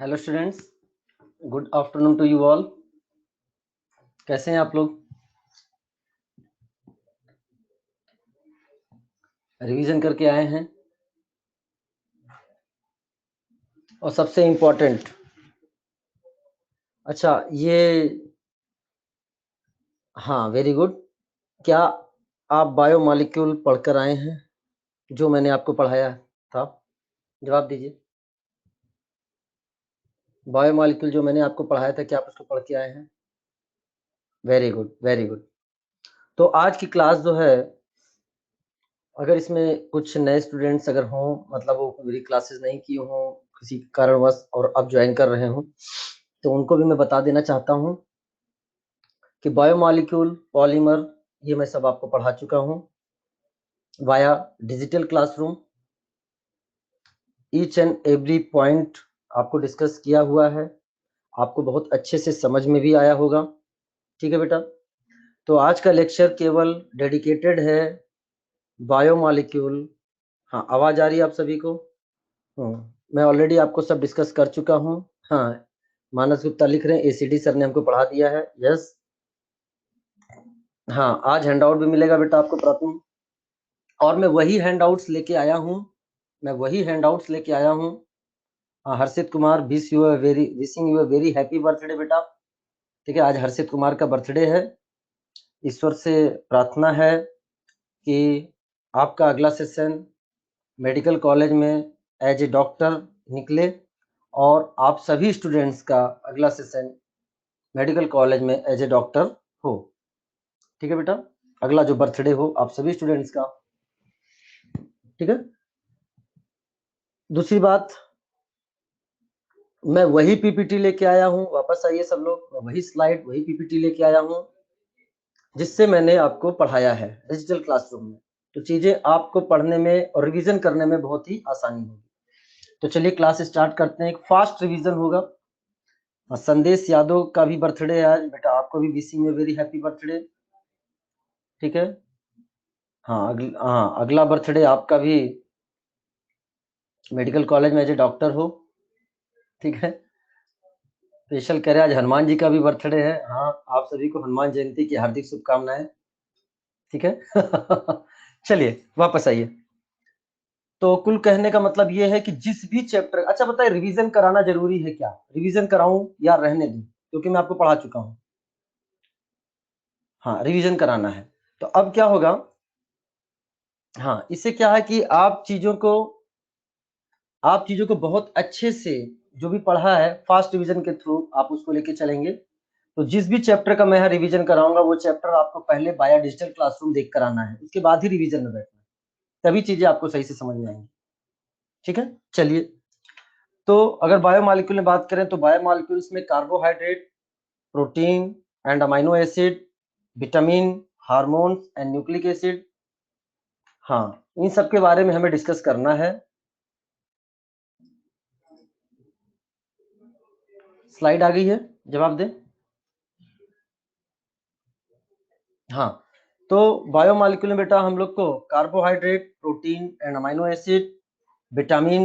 Hello students, good afternoon to you all. कैसे हैं आप लोग? रिवीजन करके आए हैं? और सबसे इम्पोर्टेंट, अच्छा ये, हाँ वेरी गुड। क्या आप बायोमॉलिक्यूल पढ़कर आए हैं जो मैंने आपको पढ़ाया था? जवाब दीजिए। बायोमॉलिक्यूल जो मैंने आपको पढ़ाया था, क्या आप उसको पढ़ के आए हैं? Very good, very good. तो आज की क्लास जो है, अगर इसमें कुछ नए स्टूडेंट्स अगर हों, मतलब वो मेरी क्लासेस नहीं की हों किसी कारणवश और अब ज्वाइन कर रहे हों, तो उनको भी मैं बता देना चाहता हूं कि बायोमॉलिक्यूल, पॉलीमर, ये मैं सब आपको पढ़ा चुका हूं via digital classroom. Each and every point आपको डिस्कस किया हुआ है, आपको बहुत अच्छे से समझ में भी आया होगा। ठीक है बेटा, तो आज का लेक्चर केवल डेडिकेटेड है बायोमॉलिक्यूल। हाँ, आवाज आ रही है आप सभी को? मैं ऑलरेडी आपको सब डिस्कस कर चुका हूँ। हाँ, मानस गुप्ता लिख रहे हैं एसीडी सर ने हमको पढ़ा दिया है। यस, हाँ, आज हैंडआउट भी मिलेगा बेटा आपको प्रथम, और मैं वही हैंडआउट्स लेके आया हूँ, हाँ, Harshit Kumar, wishing you a very happy birthday बेटा। ठीक है, आज हर्षित कुमार का बर्थडे है। ईश्वर से प्रार्थना है कि आपका अगला सेशन मेडिकल कॉलेज में एज ए डॉक्टर निकले, और आप सभी स्टूडेंट्स का अगला सेशन मेडिकल कॉलेज में एज ए डॉक्टर हो। ठीक है बेटा, अगला जो बर्थडे हो आप सभी स्टूडेंट्स का। ठीक है, दूसरी बात, मैं वही पीपीटी लेके आया हूँ, वापस आइए सब लोग, मैं वही स्लाइड वही पीपीटी लेके आया हूँ जिससे मैंने आपको पढ़ाया है डिजिटल क्लासरूम में। तो चीजें आपको पढ़ने में और रिवीजन करने में बहुत ही आसानी होगी। तो चलिए क्लास स्टार्ट करते हैं, एक फास्ट रिवीजन होगा। संदेश यादव का भी बर्थडे है आज बेटा, आपको भी विशिंग में वेरी हैप्पी बर्थडे। ठीक है, हाँ, अगला बर्थडे आपका भी मेडिकल कॉलेज में एज ए डॉक्टर हो। ठीक है, स्पेशल कह रहे आज हनुमान जी का भी बर्थडे है। हाँ, आप सभी को हनुमान जयंती की हार्दिक शुभकामनाएं। ठीक है चलिए वापस आइए। तो कुल कहने का मतलब ये है कि जिस भी चैप्टर, अच्छा बताइए रिवीजन कराना जरूरी है क्या? रिवीजन कराऊं या रहने दूं, क्योंकि मैं आपको पढ़ा चुका हूं। हाँ, रिवीजन कराना है। तो अब क्या होगा, हाँ, इससे क्या है कि आप चीजों को बहुत अच्छे से, जो भी पढ़ा है फास्ट रिवीजन के थ्रू आप उसको लेके चलेंगे। तो जिस भी चैप्टर का मैं यहाँ रिवीजन कराऊंगा, वो चैप्टर आपको पहले बाया डिजिटल क्लासरूम देख कर आना है, उसके बाद ही रिवीजन में बैठना है, तभी चीजें आपको सही से समझ में आएंगी। ठीक है, चलिए। तो अगर बायोमॉलिक्यूल में बात करें, तो बायोमॉलिक्यूल्स में carbohydrate, protein and amino acid, vitamin, hormones and nucleic acid, हाँ, इन सब के बारे में हमें डिस्कस करना है। स्लाइड आ गई है, जवाब दें। हाँ, तो बायोमॉलिक्यूल में बेटा हम लोग को carbohydrate, protein and amino acid, vitamin,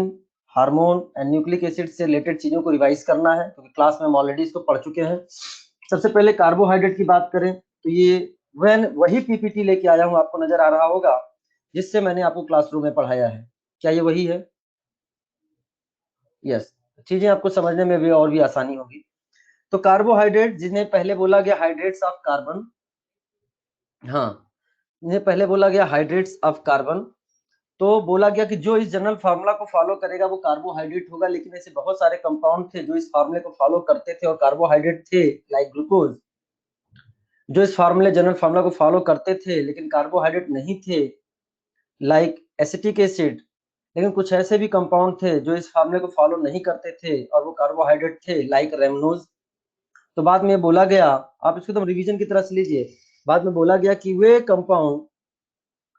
hormone and nucleic acid से रिलेटेड चीजों को रिवाइज करना है, क्योंकि क्लास में हम ऑलरेडी इसको पढ़ चुके हैं। सबसे पहले कार्बोहाइड्रेट की बात करें, तो ये वही पीपीटी लेके आया हूँ, आपको नजर आ रहा होगा, जिससे मैंने आपको क्लासरूम में पढ़ाया है। क्या ये वही है? यस, चीजें आपको समझने में भी और भी आसानी होगी। तो कार्बोहाइड्रेट, जिन्हें पहले बोला गया हाइड्रेट्स ऑफ कार्बन, हाँ, इन्हें पहले बोला गया हाइड्रेट्स ऑफ कार्बन, तो बोला गया कि जो इस जनरल फार्मूला को फॉलो करेगा वो कार्बोहाइड्रेट होगा। लेकिन ऐसे बहुत सारे कंपाउंड थे जो इस फार्मूले को फॉलो करते थे और कार्बोहाइड्रेट थे, लाइक ग्लूकोज, जो इस फार्मूले जनरल फार्मूला को फॉलो करते थे लेकिन कार्बोहाइड्रेट नहीं थे, लाइक एसिटिक एसिड। लेकिन कुछ ऐसे भी कंपाउंड थे जो इस फार्मूले को फॉलो नहीं करते थे और वो कार्बोहाइड्रेट थे, लाइक रेमनोज। तो बाद में बोला गया, आप इसको तो रिवीजन की तरह से लीजिए, बाद में बोला गया कि वे कंपाउंड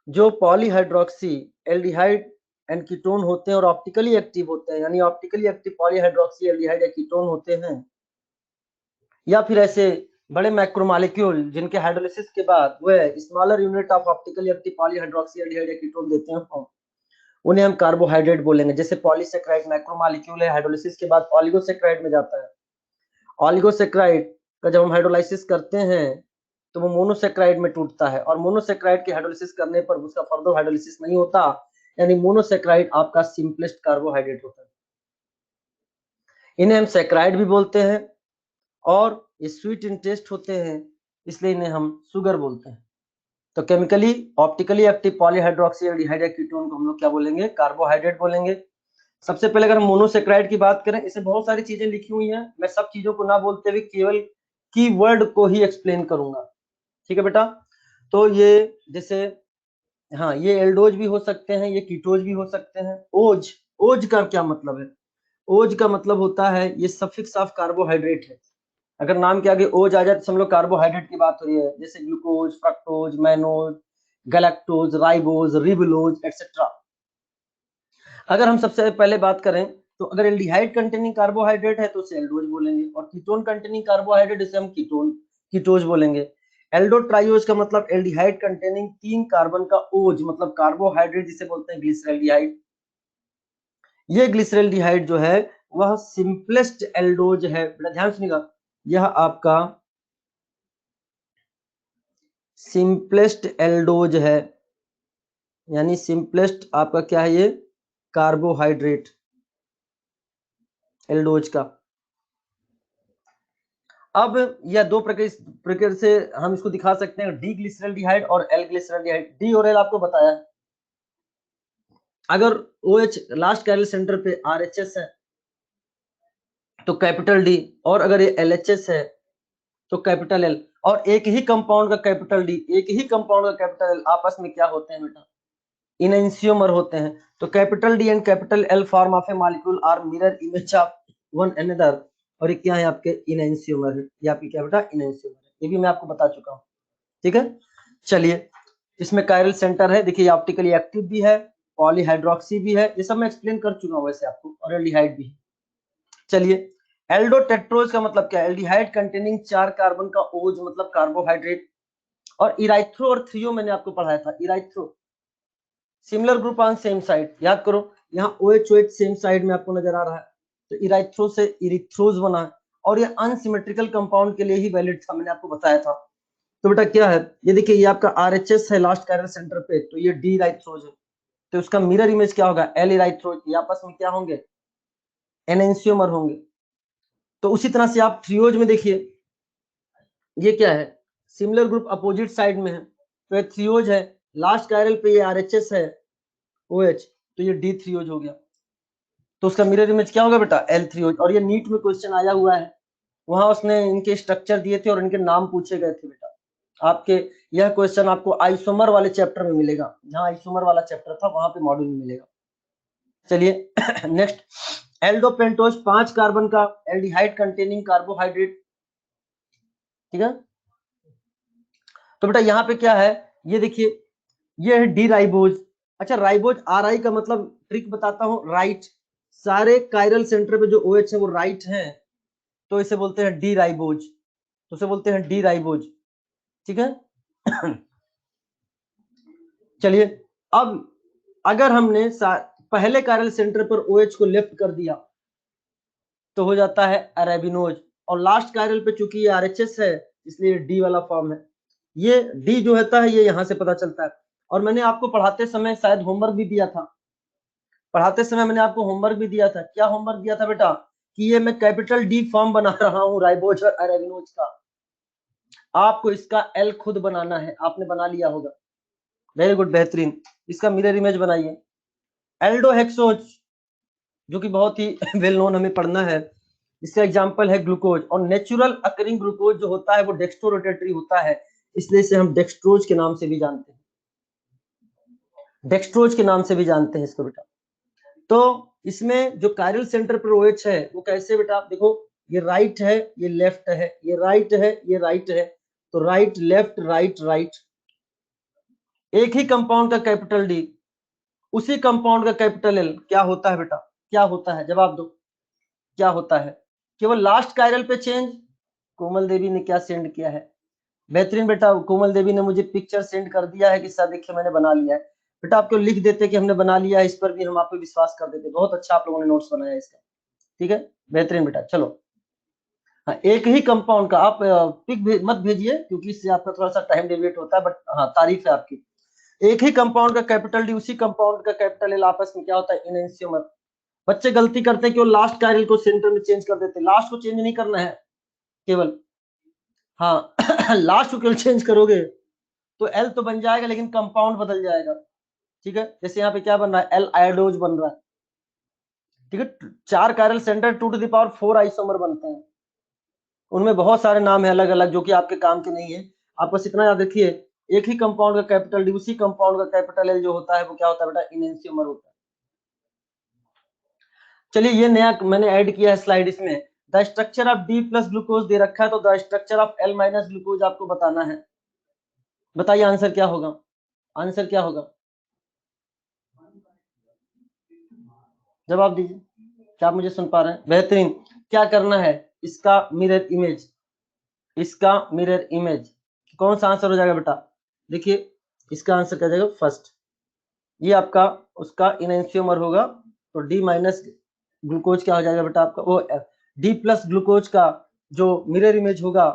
जो पॉलीहाइड्रोक्सी एल्डिहाइड एंड कीटोन होते हैं और ऑप्टिकली एक्टिव होते हैं, यानी ऑप्टिकली एक्टिव पॉलीहाइड्रोक्सी एल्डिहाइड या कीटोन होते हैं, या फिर ऐसे बड़े मैक्रोमोलेक्यूल जिनके हाइड्रोलिसिस के बाद वह smaller unit of optically active polyhydroxy aldehyde या कीटोन देते हैं, उन्हें हम कार्बोहाइड्रेट बोलेंगे। जैसे पॉलीसेक्राइड मैक्रोमोलेक्यूल है, हाइड्रोलिसिस के बाद ऑलिगोसेक्राइड में जाता है। ऑलिगोसेक्राइड का जब हम हाइड्रोलाइसिस करते हैं तो वो मोनोसेक्राइड में टूटता है, और मोनोसेक्राइड की हाइड्रोलिसिस करने पर उसका फर्दर हाइड्रोलिसिस नहीं होता, यानी मोनोसेक्राइड आपका सिंपलेस्ट कार्बोहाइड्रेट होता है। इन्हें हम सेक्राइड भी बोलते हैं, और ये स्वीट इन टेस्ट होते हैं, इसलिए इन्हें हम शुगर बोलते हैं। तो chemically optically active polyhydroxy aldehyde या कीटोन को हम लोग क्या बोलेंगे? कार्बोहाइड्रेट बोलेंगे। सबसे पहले अगर हम मोनोसेक्राइड की बात करें, इसमें बहुत सारी चीजें लिखी हुई हैं, मैं सब चीजों को ना बोलते हुए केवल कीवर्ड को ही एक्सप्लेन करूंगा, ठीक है बेटा। तो ये जैसे हाँ, ये एल्डोज भी हो सकते हैं, ये कीटोज भी हो सकते हैं। ओज, ओज का क्या मतलब है? ओज का मतलब होता है ये सफिक्स ऑफ कार्बोहाइड्रेट है। अगर नाम के आगे ओज आ जाए तो समझ लो कार्बोहाइड्रेट की बात हो रही है, जैसे glucose, fructose, mannose, galactose, ribose, ribulose etcetera. अगर हम सबसे पहले बात करें तो अगर एल्डिहाइड कंटेनिंग कार्बोहाइड्रेट है तो उसे एल्डोज बोलेंगे, और कीटोन कंटेनिंग कार्बोहाइड्रेट इसे हम कीटोज बोलेंगे। एल्डो ट्राइओज का मतलब एल्डिहाइड कंटेनिंग 3 कार्बन का ओज, मतलब कार्बोहाइड्रेट जिसे बोलते हैं ग्लिसरॉल्डिहाइड। ये ग्लिसरॉल्डिहाइड जो है वह सिंपलेस्ट एल्डोज है, बड़ा ध्यान सुनिएगा, यह आपका सिंपलेस्ट एल्डोज है, यानी सिंपलेस्ट आपका क्या है? ये कार्बोहाइड्रेट एल्डोज का। अब यह दो प्रकार से हम इसको दिखा सकते हैं, डी ग्लिसरॉल्डिहाइड और एल ग्लिसरॉल्डिहाइड। डी और एल आपको बताया, अगर OH लास्ट कैरल सेंटर पे RHS है तो कैपिटल डी, और अगर ये LHS है तो कैपिटल एल, और एक ही कंपाउंड का कैपिटल डी, एक ही कंपाउंड का कैपिटल एल आपस में क्या होते हैं बेटा? इनएंसियोमर होते हैं। तो capital D and capital L form of a molecule are mirror image of one another, और ये क्या है? आपके इनएंसियोमर है, ये आपकी क्या बेटा? इनएंसियोमर है, ये भी मैं आपको बता चुका हूँ, ठीक है। चलिए, इसमें कायरल सेंटर है, देखिए ऑप्टिकली एक्टिव भी है, पॉलीहाइड्रोक्सी भी है, ये सब मैं एक्सप्लेन कर चुका हूँ वैसे आपको, और एल्डिहाइड भी है। चलिए, एल्डोटेट्रोज का मतलब क्या है? एल्डिहाइड कंटेनिंग 4 कार्बन का ओज, मतलब कार्बोहाइड्रेट। और इराइथ्रो और थ्रियो मैंने आपको पढ़ाया था, erythro similar group on same side, याद करो, यहाँ OH सेम साइड में आपको नजर आ रहा है, तो इराइथ्रो से इरिथ्रोज बना है, और ये अनसिमेट्रिकल कंपाउंड के लिए ही वैलिड था, मैंने आपको बताया था। तो बेटा क्या है? ये देखिए, ये आपका RHS है लास्ट कायरल सेंटर पे, तो ये डी इराइथ्रोज है, तो उसका मिरर इमेज क्या होगा? एल इराइथ्रोज, ये आपस में क्या होंगे? एनेंसियोमर होंगे। तो उसी तरह से आप थ्रियोज में देखिए, ये क्या है? सिमिलर ग्रुप अपोजिट साइड में है, तो ये थ्रियोज है, लास्ट कायरल पे ये RHS है OH, तो ये डी थ्रियोज हो गया। तो उसका मिरर इमेज क्या होगा बेटा? एल थ्रियोज। और ये नीट में क्वेश्चन आया हुआ है, वहां उसने इनके स्ट्रक्चर दिए थे और इनके नाम पूछे गए थे बेटा आपके। यह क्वेश्चन आपको आइसोमर वाले चैप्टर में मिलेगा, जहां आइसोमर वाला चैप्टर था वहां पे मॉड्यूल में मिलेगा। चलिए नेक्स्ट, एल्डोपेंटोज 5 कार्बन का एल्डिहाइड कंटेनिंग कार्बोहाइड्रेट, ठीक है। तो बेटा यहाँ पे क्या है? ये देखिए, ये है डी राइबोज। अच्छा, राइबोज RI का मतलब ट्रिक बताता हूँ, राइट। सारे कायरल सेंटर पे जो OH है वो राइट है, तो इसे बोलते हैं डी राइबोज, तो इसे बोलते हैं डी राइबोज, ठीक है। चलिए, अब अगर हमने पहले कायरल सेंटर पर OH को लेफ्ट कर दिया तो हो जाता है अरेबिनोज, और लास्ट कायरल पे चूंकि ये RHS है इसलिए डी वाला फॉर्म है। ये डी जो होता है ये यहाँ से पता चलता है, और मैंने आपको पढ़ाते समय शायद होमवर्क भी दिया था, पढ़ाते समय मैंने आपको होमवर्क भी दिया था। क्या होमवर्क दिया था बेटा? कि ये मैं कैपिटल डी फॉर्म बना रहा हूँ राइबोज और अरेबिनोज का, आपको इसका एल खुद बनाना है, आपने बना लिया होगा, वेरी गुड, बेहतरीन। इसका मिरर इमेज बनाइए। एल्डोहेक्सोज जो कि बहुत ही वेल नोन हमें पढ़ना है, इसका एग्जांपल है ग्लूकोज, और नेचुरल अकरिंग ग्लूकोज जो होता है वो डेक्स्ट्रो रोटेटरी होता है, इसलिए इसे हम डेक्स्ट्रोज के नाम से भी जानते हैं, डेक्स्ट्रोज के नाम से भी जानते हैं इसको बेटा। तो इसमें जो कायरल सेंटर पर OH है वो कैसे बेटा? देखो, ये राइट है, ये लेफ्ट है, ये राइट है, ये राइट है, तो राइट लेफ्ट राइट राइट। एक ही कंपाउंड का कैपिटल डी, उसी कंपाउंड का कैपिटल एल, क्या होता है बेटा? क्या होता है? जवाब दो, क्या होता है? केवल लास्ट कायरल पे चेंज। कोमल देवी ने क्या सेंड किया है? बेहतरीन बेटा, कोमल देवी ने मुझे पिक्चर सेंड कर दिया है कि सर देखिए मैंने बना लिया है। बेटा आपको लिख देते कि हमने बना लिया है, इस पर भी हम आप पे विश्वास कर देते। बहुत अच्छा आप लोगों ने नोट्स बनाया इसका, ठीक है, बेहतरीन बेटा। चलो हाँ, एक ही कंपाउंड का आप पिक मत भेजिए क्योंकि इससे आपका थोड़ा सा टाइम डेविएट होता है, बट हाँ तारीफ है आपकी। एक ही कंपाउंड का कैपिटल डी, उसी कंपाउंड का कैपिटल एल, आपस में क्या होता है, इनएंसियोमर। बच्चे गलती करते हैं कि वो लास्ट का एल को सेंटर में चेंज कर देते हैं। लास्ट को चेंज नहीं करना है केवल, हाँ लास्ट को केवल चेंज करोगे तो एल तो बन जाएगा लेकिन कंपाउंड बदल जाएगा, ठीक है। जैसे यहाँ पे क्या बन रहा है, एल आयोडोज बन रहा है, ठीक है। 4 chiral centre 2 to the power 4 isomer बनते हैं। उनमें बहुत सारे नाम है अलग अलग जो कि आपके काम के नहीं है। आप बस इतना याद रखिए, एक ही कंपाउंड का कैपिटल डी, उसी कंपाउंड का कैपिटल एल जो होता है वो क्या होता है बेटा, इनएंसियोमर होता है। चलिए ये नया मैंने ऐड किया है स्लाइड इसमें। The structure of D plus glucose दे रखा है, तो the structure of L minus glucose आपको बताना है। बताइए आंसर क्या होगा, आंसर क्या होगा, जवाब दीजिए। क्या आप मुझे सुन पा रहे हैं? बेहतरीन। क्या करना है, इसका मिरर इमेज, इसका मिरर इमेज कौन सा आंसर हो जाएगा बेटा, देखिए इसका आंसर क्या जाएगा फर्स्ट, ये आपका उसका इनएंसियोमर होगा। तो डी माइनस ग्लूकोज क्या हो जाएगा बेटा आपका, वो डी प्लस ग्लूकोज का जो मिरर इमेज होगा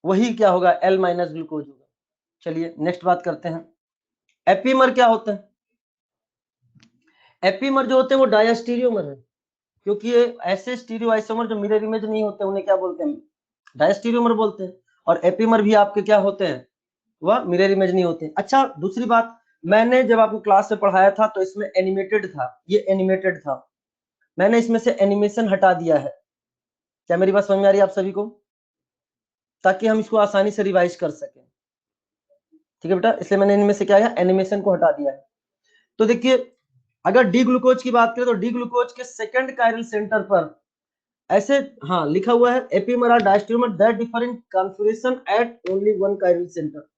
वही क्या होगा, एल माइनस ग्लूकोज होगा। चलिए नेक्स्ट बात करते हैं, एपीमर क्या होता है। एपीमर जो होते हैं वो डायस्टीरियोमर है, क्योंकि ये ऐसे स्टीरियो आइसोमर जो मिरर इमेज नहीं होते उन्हें क्या बोलते हैं, डायस्टीरियोमर बोलते हैं। और एपीमर भी आपके क्या होते हैं, वह मिरर इमेज नहीं होते। अच्छा दूसरी बात, मैंने जब आपको क्लास में पढ़ाया था तो इसमें एनिमेटेड था, ये एनिमेटेड था, मैंने इसमें से एनिमेशन हटा दिया है। क्या मेरी बात समझ में आ रही है आप सभी को, ताकि हम इसको आसानी से रिवाइज कर सकें, ठीक है बेटा। इसलिए मैंने इनमें से क्या है, एनिमेशन को हटा दिया है। तो देखिए अगर डी ग्लूकोज की बात करें तो डी ग्लूकोज के सेकंड कायरल सेंटर पर ऐसे हाँ लिखा हुआ है, एपीमर और diastereomer that differ in configuration at only one chiral centre.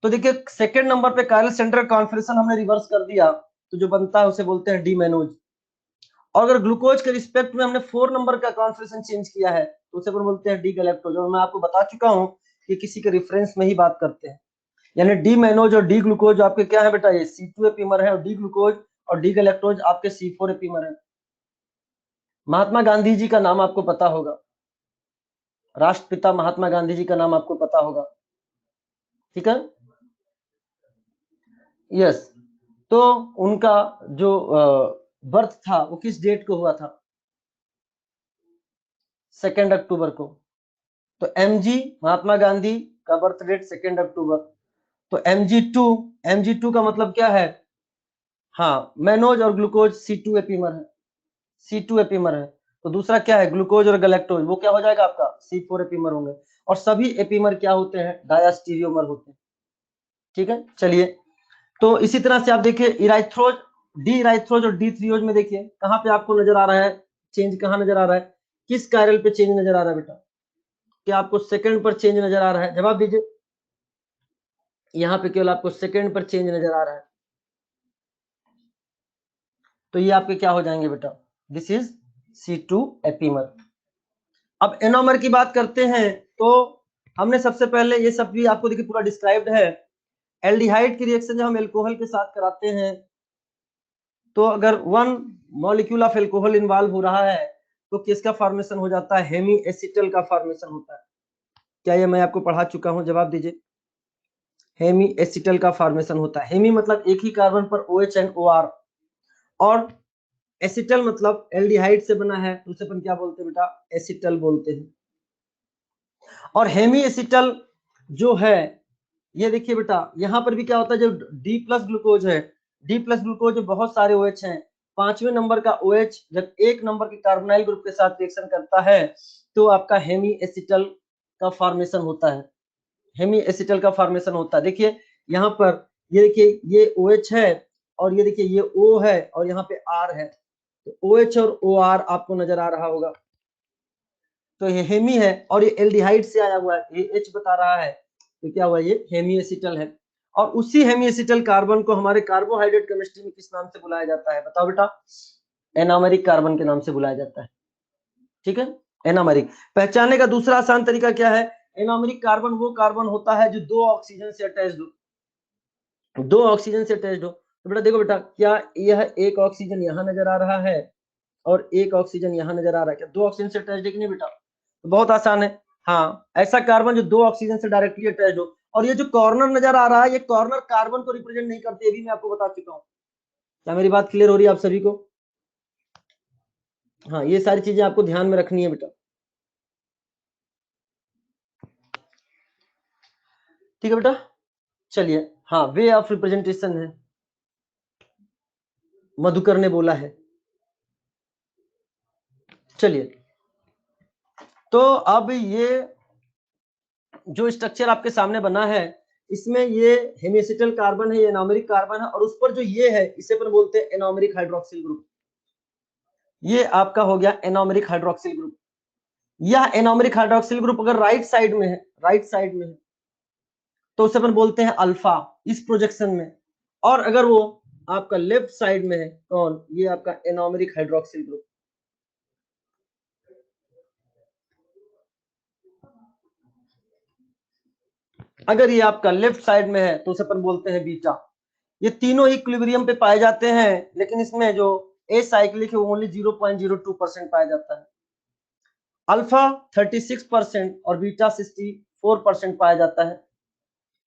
तो देखिए सेकंड नंबर पे कायरल सेंटर कॉन्फिगरेशन हमने रिवर्स कर दिया, तो जो बनता है उसे बोलते हैं डी मैनोज। और अगर ग्लूकोज के रिस्पेक्ट में हमने 4 नंबर का कॉन्फिगरेशन चेंज किया है तो उसे बोलते हैं डी गैलेक्टोज। और मैं आपको बता चुका हूं कि किसी के रेफरेंस में ही बात करते हैं, यानी डी मैनोज और डी ग्लूकोज आपके क्या है बेटा, ये C2 एपीमर है, और डी ग्लूकोज और डी गैलेक्टोज आपके C4 एपीमर है। महात्मा गांधी जी का नाम आपको पता होगा, राष्ट्रपिता महात्मा गांधी जी का नाम आपको पता होगा, ठीक है, यस। तो उनका जो बर्थ था वो किस डेट को हुआ था, 2 अक्टूबर को। तो एमजी महात्मा गांधी का बर्थ डेट 2 अक्टूबर। तो mg2 का मतलब क्या है, हाँ मैनोज और ग्लूकोज C2 एपीमर है, C2 एपीमर है। तो दूसरा क्या है, ग्लूकोज और गैलेक्टोज, वो क्या हो जाएगा आपका C4 एपीमर होंगे। और सभी एपीमर क्या होते हैं, डायस्टीरियोमर होते हैं, ठीक है। चलिए तो इसी तरह से आप देखिए इराइथ्रोज, डी इराइथ्रोज और डी थ्रियोज में देखिए कहां पे आपको नजर आ रहा है चेंज, कहां नजर आ रहा है, किस कायरल पे चेंज नजर आ रहा है बेटा, क्या आपको सेकंड पर चेंज नजर आ रहा है, जवाब दीजिए। यहाँ पे केवल आपको सेकंड पर चेंज नजर आ रहा है, तो ये आपके क्या हो जाएंगे बेटा, दिस इज C2 एपीमर। अब एनोमर की बात करते हैं तो हमने सबसे पहले ये सब भी आपको देखिए पूरा डिस्क्राइब्ड है। एल्डिहाइड की रिएक्शन जब हम एल्कोहल के साथ कराते हैं तो अगर 1 मॉलिक्यूल ऑफ एल्कोहल इन्वॉल्व हो रहा है तो किसका फॉर्मेशन हो जाता है, हेमी एसिटल का फॉर्मेशन होता है। क्या ये मैं आपको पढ़ा चुका हूं, जवाब दीजिए। हेमी एसिटल का फॉर्मेशन होता है, हेमी मतलब एक ही कार्बन पर OH एंड OR, और एसिटल मतलब एल्डिहाइड से बना है, तो उसे अपन क्या बोलते हैं बेटा, एसिटल बोलते हैं। और हेमी एसिटल जो है, ये देखिए बेटा यहाँ पर भी क्या होता है, जो डी प्लस ग्लूकोज है, डी प्लस ग्लूकोज बहुत सारे OH हैं, 5वें नंबर का OH जब एक नंबर के कार्बोनाइल ग्रुप के साथ रिएक्शन करता है तो आपका हेमी एसिटल का फॉर्मेशन होता है, हेमी एसिटल का फॉर्मेशन होता है। देखिए यहाँ पर ये देखिए ये OH है और ये देखिए ये O है और यहाँ पे R है, तो OH और OR आपको नजर आ रहा होगा, तो ये हेमी है और ये एल्डिहाइड से आया हुआ है, ये H बता रहा है, तो क्या हुआ, ये हेमी एसिटल है। और उसी हेमी एसिटल कार्बन को हमारे कार्बोहाइड्रेट केमिस्ट्री में किस नाम से बुलाया जाता है, बताओ बेटा, एनामेरिक कार्बन के नाम से बुलाया जाता है, ठीक है, एनामेरिक। पहचानने का दूसरा आसान तरीका क्या है, एनामेरिक कार्बन वो कार्बन होता है जो 2 ऑक्सीजन से अटैच्ड हो, दो ऑक्सीजन से अटैच्ड हो, तो बेटा देखो बेटा, क्या यह एक ऑक्सीजन यहाँ नजर आ रहा है और एक ऑक्सीजन यहाँ नजर आ रहा है, क्या दो ऑक्सीजन से अटैच्ड है कि नहीं बेटा? तो बहुत आसान है। हाँ, ऐसा कार्बन जो दो ऑक्सीजन से डायरेक्टली अटैच्ड हो। और ये जो कॉर्नर नजर आ रहा है, ये कॉर्नर कार्बन को रिप्रेजेंट नहीं करते, ये भी मैं आपको बता चुका हूँ। क्या मेरी बात क्लियर हो रही है आप सभी को? हाँ, ये सारी चीजें आपको ध्यान में रखनी है बेटा। ठीक है बेटा, चलिए। हाँ, वे ऑफ रिप्रेजेंटेशन है, मधुकर ने बोला है। चलिए, तो अब ये जो स्ट्रक्चर आपके सामने बना है, इसमें ये हेमिसिटल कार्बन है, ये एनोमेरिक कार्बन है, और उस पर जो ये है, इसे पर बोलते हैं एनोमेरिक हाइड्रोक्सिल ग्रुप। ये आपका हो गया एनोमेरिक हाइड्रोक्सिल ग्रुप। यह एनोमेरिक हाइड्रोक्सिल ग्रुप अगर राइट साइड में है, राइट साइड में है, तो उसे अपन बोलते हैं अल्फा इस प्रोजेक्शन में। और अगर वो आपका लेफ्ट साइड में है, कौन? ये आपका एनोमेरिक हाइड्रोक्सिल ग्रुप। अगर ये आपका लेफ्ट साइड में है, तो उसे अपन बोलते हैं बीटा। ये तीनों इक्विलिब्रियम पे पाए जाते हैं, लेकिन इसमें जो ए साइक्लिक है वो ओनली 0.02% पाया जाता है। अल्फा 36% और बीटा 64% पाया जाता है,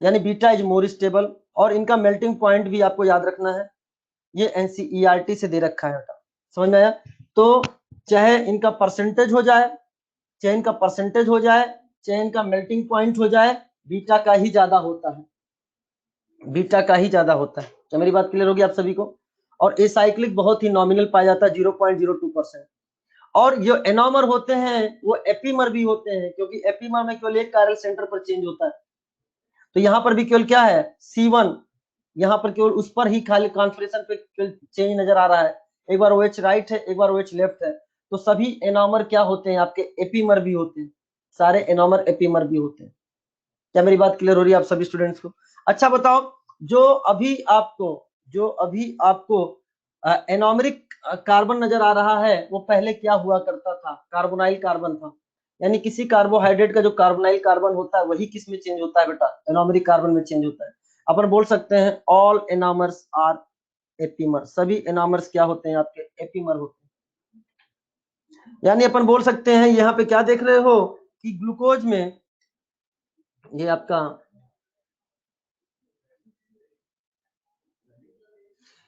यानी बीटा इज मोर स्टेबल। और इनका मेल्टिंग पॉइंट भी आपको याद रखना है, ये एनसीईआरटी से दे रखा है बेटा, समझ में आया? तो चाहे इनका परसेंटेज हो जाए, चाहे इनका परसेंटेज हो जाए, चाहे इनका मेल्टिंग पॉइंट हो जाए, बीटा का ही ज्यादा होता है, बीटा का ही ज्यादा होता है। क्या मेरी बात क्लियर होगी आप सभी को? और एसाइक्लिक बहुत ही नॉमिनल पाया जाता है, 0.02%। और जो एनोमर होते हैं वो एपीमर भी होते हैं, क्योंकि एपीमर में केवल एक कायरल सेंटर पर चेंज होता है। तो यहाँ पर भी केवल क्या है, C1, यहाँ पर केवल उस पर ही खाली कॉन्फिगरेशन पे चेंज नजर आ रहा है। एक बार OH राइट है, एक बार OH लेफ्ट है। तो सभी एनोमर क्या होते हैं आपके, एपीमर भी होते हैं, सारे एनोमर एपीमर भी होते हैं। क्या मेरी बात क्लियर हो रही है आप सभी स्टूडेंट्स को? अच्छा बताओ, जो अभी आपको जो अभी आपको एनोमरिक कार्बन नजर आ रहा है, वो पहले क्या हुआ करता था? कार्बोनाइल कार्बन था। यानी किसी कार्बोहाइड्रेट का जो कार्बोनाइल कार्बन होता है, वही किस में चेंज होता है बेटा? एनोमरिक कार्बन में चेंज होता है। अपन बोल सकते हैं ऑल एनोमर्स आर एपीमर, सभी एनोमर्स क्या होते हैं आपके? एपीमर होते हैं। यानी अपन बोल सकते हैं, यहाँ पे क्या देख रहे हो कि ग्लूकोज में ये आपका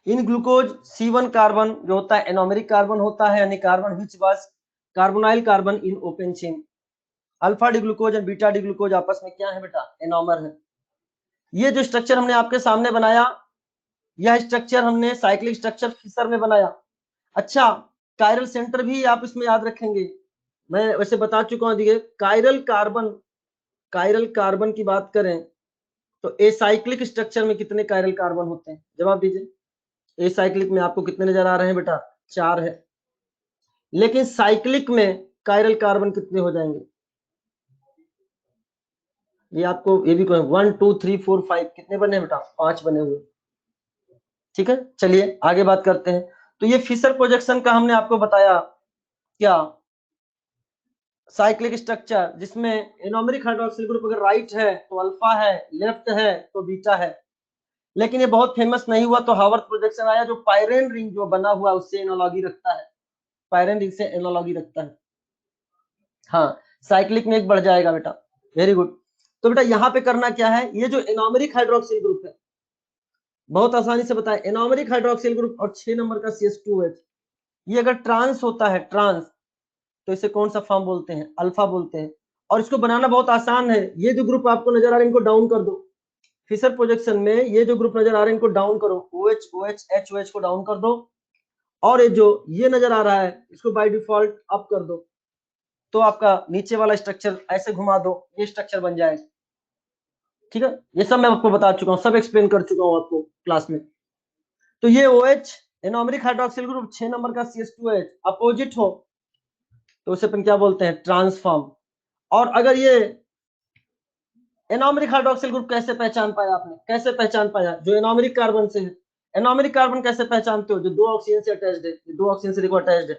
इन ग्लूकोज C1 कार्बन जो होता है एनोमेरिक कार्बन होता है, यानी carbon which was carbonyl carbon in open chain. Alpha D glucose और बीटा डी ग्लूकोज आपस में क्या है बेटा? एनोमर है। ये जो स्ट्रक्चर हमने आपके सामने बनाया, यह स्ट्रक्चर हमने साइक्लिक स्ट्रक्चर फिशर में बनाया। अच्छा, कायरल सेंटर भी आप इसमें याद रखेंगे, मैं वैसे बता चुका हूं। देखिए, कायरल कार्बन की बात करें तो एसाइक्लिक स्ट्रक्चर में कितने कायरल कार्बन होते हैं? जवाब दीजिए। एसाइक्लिक में आपको कितने नजर आ रहे हैं बेटा? 4 है। लेकिन साइक्लिक में कायरल कार्बन कितने हो जाएंगे? ये आपको ये भी 1 2 3 4 5 कितने बने बेटा? 5 बने हुए। ठीक है, चलिए आगे बात करते हैं। तो ये फिशर प्रोजेक्शन का हमने आपको बताया, क्या साइक्लिक स्ट्रक्चर जिसमें एनोमेरिक हाइड्रोक्सिल ग्रुप अगर राइट है तो अल्फा है, लेफ्ट है तो बीटा है। लेकिन ये बहुत फेमस नहीं हुआ, तो हावर्थ प्रोजेक्शन आया, जो पायरेन रिंग जो बना हुआ उससे एनालॉजी रखता है, पायरेन रिंग से एनालॉजी रखता है। हाँ, साइक्लिक में एक बढ़ जाएगा बेटा, वेरी गुड। तो बेटा यहाँ पे करना क्या है, ये जो एनोमेरिक हाइड्रोक्सिल ग्रुप है, बहुत आसानी से बताएं, एनोमेरिक हाइड्रोक्सिल ग्रुप और 6 नंबर का CH2H, ये अगर ट्रांस होता है, ट्रांस, तो इसे कौन सा फॉर्म बोलते हैं? अल्फा बोलते हैं। और इसको बनाना बहुत आसान है, ये जो ग्रुप आपको नजर आ रहे हैं इनको डाउन कर दो। फिशर प्रोजेक्शन में ये जो ग्रुप नजर आ रहे हैं इनको डाउन करो, OH OH HOH को डाउन कर दो। और ये जो ये नजर आ रहा है इसको बाय डिफॉल्ट अप कर दो। तो आपका नीचे वाला स्ट्रक्चर ऐसे घुमा दो, ये स्ट्रक्चर बन जाएगा। ठीक है, ये सब मैं आपको बता चुका हूँ, सब एक्सप्लेन कर चुका हूँ आपको क्लास में। तो ये OH anomeric hydroxyl group 6 number का CH2H अपोजिट हो तो उसे अपन क्या बोलते हैं? ट्रांसफॉर्म। और अगर ये एनोमेरिक हाइड्रोक्सिल ग्रुप कैसे पहचान पाया आपने? कैसे पहचान पाया? जो एनोमेरिक कार्बन से है। एनोमेरिक कार्बन कैसे पहचानते हो? जो दो ऑक्सीजन से अटैच्ड है, दो ऑक्सीजन से देखो अटैच्ड है।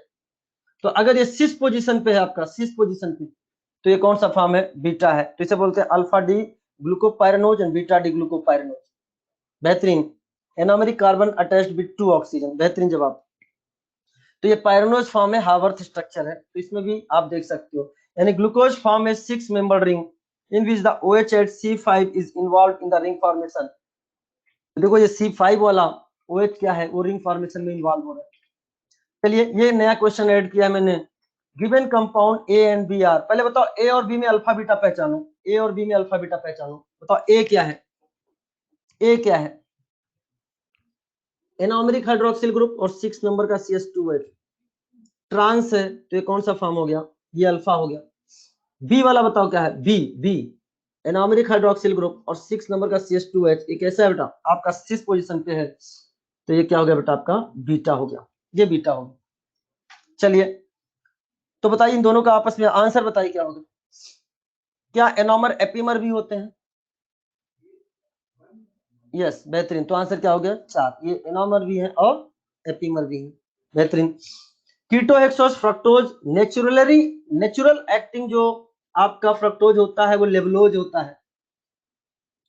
तो अगर ये सिस पोजीशन पे है आपका, सिस पोजीशन पे, तो ये कौन सा फॉर्म है? बीटा है। तो इसे बोलते हैं alpha D glucopyranose and beta D glucopyranose. बेहतरीन। Anomeric carbon attached with 2 oxygen, बेहतरीन जवाब। तो ये पायरनोज फॉर्म है, हावर्थ स्ट्रक्चर है, तो इसमें भी आप देख सकते हो। यानी ग्लूकोज फॉर्म है 6 member ring in which the OH at C5 is involved in the ring formation। देखो ये C5 वाला OH क्या है, वो रिंग फॉर्मेशन में इन्वॉल्व हो रहा है। चलिए ये नया क्वेश्चन ऐड किया मैंने। Given compound A and B are, पहले बताओ A और B में अल्फा बीटा पहचानो, A और B में अल्फा बीटा पहचानो, बताओ A क्या है, A क्या है? एनोमेरिक हाइड्रोक्सिल ग्रुप और 6 नंबर का CH2H। ट्रांस है तो ये कौन सा फॉर्म हो गया, ये अल्फा हो गया। बी वाला बताओ क्या है, बी एनोमेरिक हाइड्रोक्सिल ग्रुप और 6 नंबर का CH2H, ये कैसा है बेटा, आपका 6 पोजीशन पे है, तो ये क्या हो गया बेटा, आपका बीटा हो गया, ये बीटा हो गया। चलिए तो बताइए इन दोनों का आपस में आंसर बताइए क्या होगा। क्या एनोमर एपीमर भी होते हैं? यस, बेहतरीन। तो आंसर क्या हो गया, 4। ये एनोमर भी है और एपीमर भी है, बेहतरीन। कीटोहेक्सोस फ्रक्टोज नेचुरल एक्टिंग जो आपका फ्रक्टोज होता है वो लेवलोज होता है,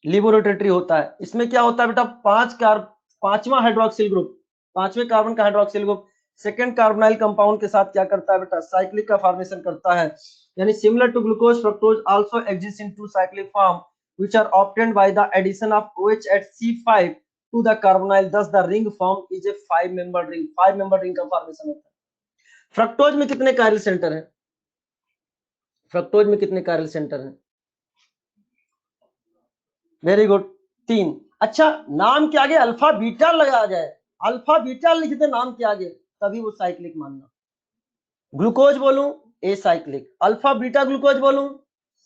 लिबोरेटरी होता है। इसमें क्या होता है बेटा, पांचवा हाइड्रोक्सिल ग्रुप, पांचवें कार्बन का hydroxyl group second carbonyl compound के साथ क्या करता है बेटा, साइक्लिक का फॉर्मेशन करता है। यानी similar to glucose fructose also exist in 2 cyclic form which are obtained by the addition of OH at C5 to the carbonyl, thus the ring form is a 5 member ring, 5 member ring का formation होता है। Fructose में कितने chiral centre हैं, fructose में कितने chiral centre हैं? Very good, 3। अच्छा नाम के आगे अल्फा बीटा लगा जाए, अल्फा बीटा लिख दे नाम के आगे, तभी वो साइक्लिक मानना। ग्लूकोज बोलूं a cyclic, alpha beta glucose बोलूं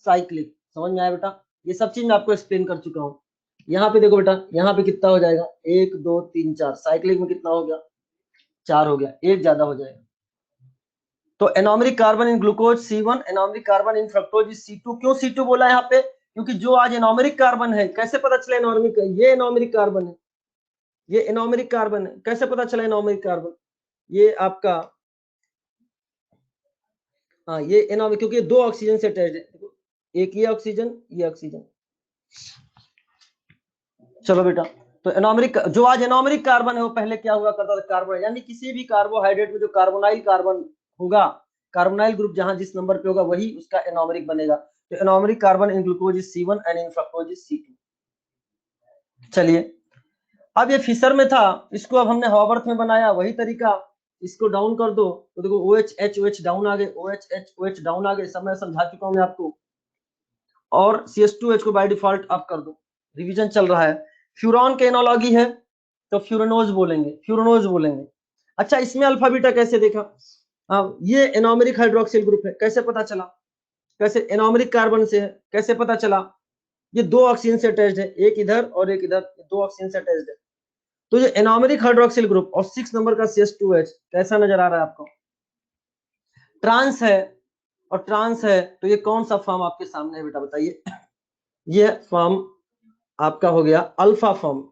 साइक्लिक। समझ में आया बेटा, ये सब चीज मैं आपको एक्सप्लेन कर चुका हूँ। यहाँ पे देखो बेटा, यहाँ पे कितना हो जाएगा, 1 2 3 4, साइक्लिक में कितना हो गया, 4 हो गया, एक ज्यादा हो जाएगा। तो anomeric carbon in glucose C1, anomeric carbon in fructose C2। क्यों C2 बोला यहाँ पे, क्योंकि जो आज एनोमेरिक कार्बन है, कैसे पता चला एनोमेरिक, ये एनोमेरिक कार्बन है, ये एनोमेरिक कार्बन है, कैसे पता चला एनोमेरिक कार्बन, ये आपका, हाँ ये एनोमेरिक, क्योंकि 2 ऑक्सीजन से अटैच्ड है, एक ये ऑक्सीजन, ये ऑक्सीजन। चलो बेटा, तो एनोमेरिक जो आज एनोमेरिक कार्बन है वो पहले क्या हुआ करता था, कार्बन, यानी किसी भी कार्बोहाइड्रेट में जो कार्बोनाइल कार्बन होगा, कार्बोनाइल ग्रुप जहां जिस नंबर पे होगा वही उसका एनोमेरिक बनेगा। तो anomeric carbon in glucose is C1 and in fructose is C2। चलिए अब ये फिशर में था, इसको अब हमने हावर्थ में बनाया, वही तरीका, इसको डाउन कर दो तो देखो OH डाउन आ गए, OH डाउन आ गए, सब मैं समझा चुका हूं मैं आपको। और CH2H को बाय डिफॉल्ट अप कर दो, रिवीजन चल रहा है। फ्यूरॉन के एनोलॉगी है तो फ्यूरनोज बोलेंगे, फ्यूरनोज बोलेंगे। अच्छा इसमें अल्फा बीटा कैसे देखा, ये एनोमेरिक हाइड्रोक्सिल ग्रुप है, कैसे पता चला, कैसे एनोमेरिक कार्बन से है, कैसे पता चला, ये 2 ऑक्सीजन से अटैच्ड है, एक इधर और एक इधर, 2 ऑक्सीजन से अटैच्ड है। तो ये एनोमेरिक हाइड्रोक्सिल ग्रुप और 6 नंबर का CH2H कैसा नजर आ रहा है आपको, ट्रांस है, और ट्रांस है तो ये कौन सा फॉर्म आपके सामने है बेटा बताइए, ये फॉर्म आपका हो गया अल्फा फॉर्म,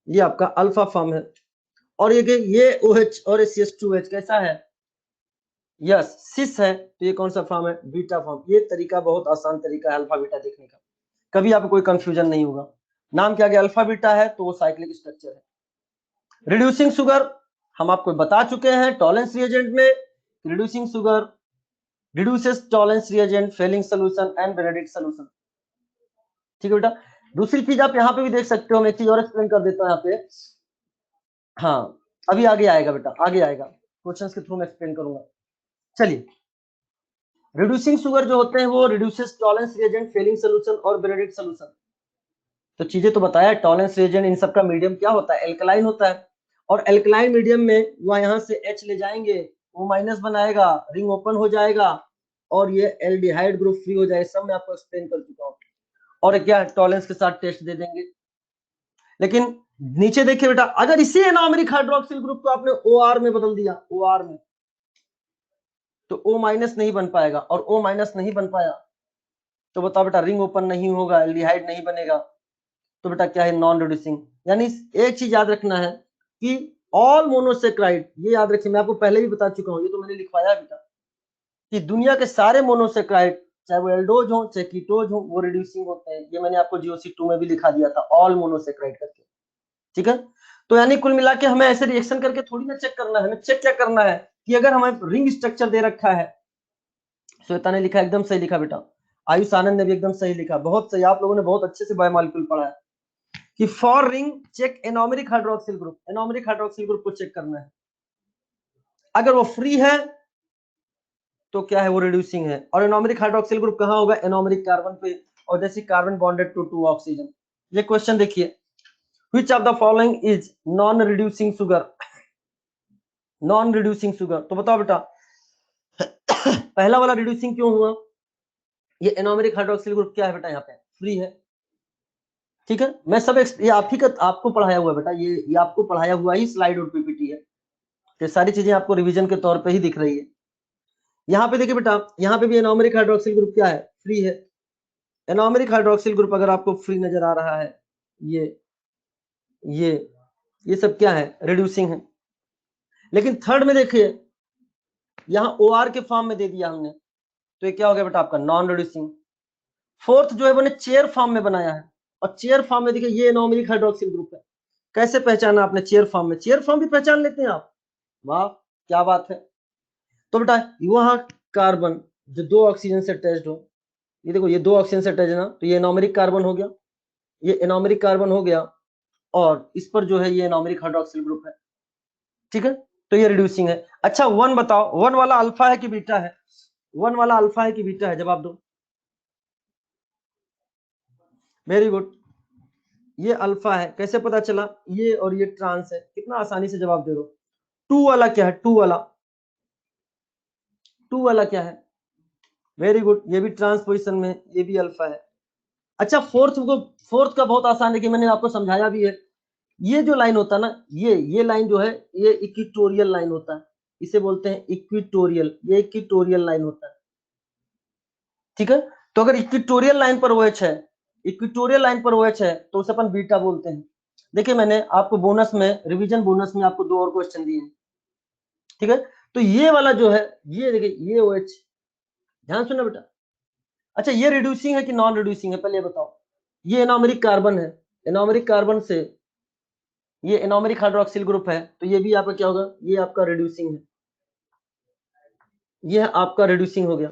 ये आपका अल्फा फॉर्म है। और ये OH और CH2H कैसा है, यस सिस है, तो ये कौन सा फॉर्म है, बीटा फॉर्म। ये तरीका बहुत आसान तरीका है अल्फा बीटा देखने का, कभी आपको कोई कंफ्यूजन नहीं होगा। नाम क्या गया, अल्फा बीटा है तो वो साइक्लिक स्ट्रक्चर है। रिड्यूसिंग शुगर हम आपको बता चुके हैं टॉलेंस रिएजेंट में, reducing sugar reduces tolerance reagent, failing solution and Benedict solution। ठीक है बेटा, दूसरी चीज आप यहाँ पे भी देख सकते हो, मैं एक चीज और एक्सप्लेन कर देता हूँ यहाँ पे, हाँ अभी आगे आएगा बेटा, आगे आएगा, क्वेश्चंस के थ्रू मैं एक्सप्लेन करूंगा। चलिए रिड्यूसिंग शुगर जो होते हैं वो reduces Tollens reagent, Fehling solution और बेनेडिक्ट सोल्यूशन। तो चीजें तो बताया, टॉलेंस रिएजेंट इन सबका मीडियम क्या होता है, एल्कलाइन होता है, और एल्कलाइन मीडियम में वह यहाँ से H ले जाएंगे, वो माइनस बनाएगा, रिंग ओपन हो जाएगा और ये एल्डिहाइड ग्रुप फ्री हो जाएगा, सब मैं आपको एक्सप्लेन कर चुका हूँ। और क्या टॉलेंस के साथ टेस्ट दे देंगे। लेकिन नीचे देखिए बेटा, अगर इसी एनोमेरिक हाइड्रोक्सिल ग्रुप को आपने OR में बदल दिया, OR में, तो O माइनस नहीं बन पाएगा, और O माइनस नहीं बन पाया तो बताओ बेटा रिंग ओपन नहीं होगा, एल्डिहाइड नहीं बनेगा, तो बेटा क्या है, नॉन रिड्यूसिंग। यानी एक चीज याद रखना है कि ऑल मोनोसेक्राइड, ये याद रखिए, मैं आपको पहले भी बता चुका हूँ, ये तो मैंने लिखवाया बेटा, कि दुनिया के सारे मोनोसेक्राइड चाहे वो एल्डोज हो चाहे कीटोज हो वो रिड्यूसिंग होते हैं। ये मैंने आपको GOC2 में भी लिखा दिया था, ऑल मोनोसेक्राइड करके। ठीक है। तो यानी कुल मिला के हमें ऐसे रिएक्शन करके थोड़ी ना चेक करना है, हमें चेक क्या करना है कि अगर हमें रिंग स्ट्रक्चर दे रखा है, श्वेता ने लिखा एकदम सही लिखा बेटा, आयुष आनंद ने भी एकदम सही लिखा, बहुत सही, आप लोगों ने बहुत अच्छे से बायोमॉलिक्यूल पढ़ा है कि for ring check anomeric hydroxyl group, anomeric hydroxyl group को चेक करना है, अगर वो फ्री है तो क्या है, वो रिड्यूसिंग है। और एनोमेरिक हाइड्रोक्सिल ग्रुप कहां होगा, एनोमेरिक कार्बन पे, और जैसे कार्बन बॉन्डेड टू 2 ऑक्सीजन। ये क्वेश्चन देखिए, which of the following is non reducing sugar, non reducing sugar, तो बताओ बेटा पहला वाला रिड्यूसिंग क्यों हुआ, ये एनोमेरिक हाइड्रोक्सिल ग्रुप क्या है बेटा, यहाँ पे फ्री है। ठीक है, मैं सब ये आप ही का आपको पढ़ाया हुआ है बेटा, ये आपको पढ़ाया हुआ ही स्लाइड और पीपीटी है, ये सारी चीजें आपको रिवीजन के तौर पे ही दिख रही है। यहाँ पे देखिए बेटा, यहाँ पे भी एनोमेरिक हाइड्रोक्सिल ग्रुप क्या है, फ्री है। एनोमेरिक हाइड्रोक्सिल ग्रुप अगर आपको फ्री नजर आ रहा है, ये ये ये सब क्या है, रिड्यूसिंग है। लेकिन थर्ड में देखिए, यहाँ OR के फॉर्म में दे दिया हमने, तो ये क्या हो गया बेटा आपका नॉन रिड्यूसिंग। फोर्थ जो है मैंने चेयर फॉर्म में बनाया है, और चेयर फॉर्म में देखिए ये एनोमेरिक हाइड्रोक्सिल ग्रुप है। कैसे पहचाना आपने चेयर फॉर्म में, चेयर फॉर्म भी पहचान लेते हैं आप, वाह क्या बात है। तो बेटा वहां कार्बन जो 2 ऑक्सीजन से अटैच्ड हो, ये देखो ये 2 ऑक्सीजन से अटैच है ना, तो ये एनोमेरिक कार्बन हो गया, ये एनोमेरिक कार्बन हो गया, और इस पर जो है ये एनोमेरिक हाइड्रोक्सिल ग्रुप है। ठीक है, तो ये रिड्यूसिंग है। अच्छा वन बताओ, वन वाला अल्फा है कि बीटा है, वन वाला अल्फा है कि बीटा है, जवाब दो। वेरी गुड, ये अल्फा है, कैसे पता चला, ये और ये ट्रांस है, कितना आसानी से जवाब दे दो। टू वाला क्या है, टू वाला, टू वाला क्या है, वेरी गुड, ये भी ट्रांस पोजिशन में, ये भी अल्फा है। अच्छा फोर्थ को, फोर्थ का बहुत आसान है कि मैंने आपको समझाया भी है, ये जो लाइन होता है ना, ये लाइन जो है ये इक्विटोरियल लाइन होता है, इसे बोलते हैं इक्विटोरियल, ये इक्विटोरियल लाइन होता है। ठीक है, तो अगर इक्विटोरियल लाइन पर OH है, इक्विटोरियल लाइन पर OH है, तो उसे अपन बीटा बोलते हैं। देखिए मैंने आपको बोनस में, रिवीजन बोनस में आपको 2 और क्वेश्चन दिए हैं। ठीक है, तो ये वाला जो है, ये देखिए ये OH, ध्यान सुनना बेटा। अच्छा ये रिड्यूसिंग है कि नॉन रिड्यूसिंग है, पहले बताओ। ये एनोमेरिक कार्बन है, एनोमेरिक कार्बन से ये एनोमेरिक हाइड्रोक्सिल ग्रुप है, तो ये भी आपका क्या होगा, ये आपका रिड्यूसिंग है, ये आपका रिड्यूसिंग हो गया।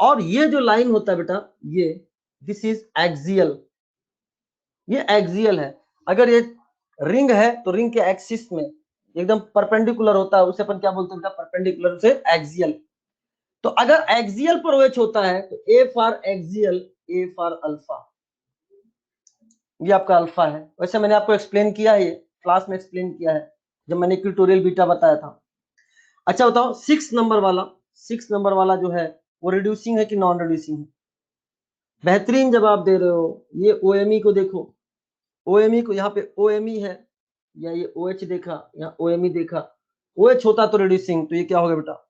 और ये जो लाइन होता है बेटा, ये दिस इज एक्सियल, ये एक्सियल है। अगर ये रिंग है तो रिंग के एक्सिस में एकदम परपेंडिकुलर होता है, उसे अपन क्या बोलते हैं बेटा, परपेंडिकुलर से एक्सियल। तो अगर एक्सियल पर OH होता है तो A for axial, A for alpha, ये आपका अल्फा है। वैसे मैंने आपको एक्सप्लेन किया है, ये क्लास में एक्सप्लेन किया है जब मैंने इक्विटोरियल बीटा बताया था। अच्छा बताओ 6 नंबर वाला, 6 नंबर वाला जो है वो रिड्यूसिंग है कि नॉन रिड्यूसिंग है, बेहतरीन जवाब दे रहे हो। ये OMe को देखो, OMe को, यहाँ पे OMe है, या ये OH देखा, यहाँ OMe देखा, OH होता तो रिड्यूसिंग, तो ये क्या हो गया बेटा,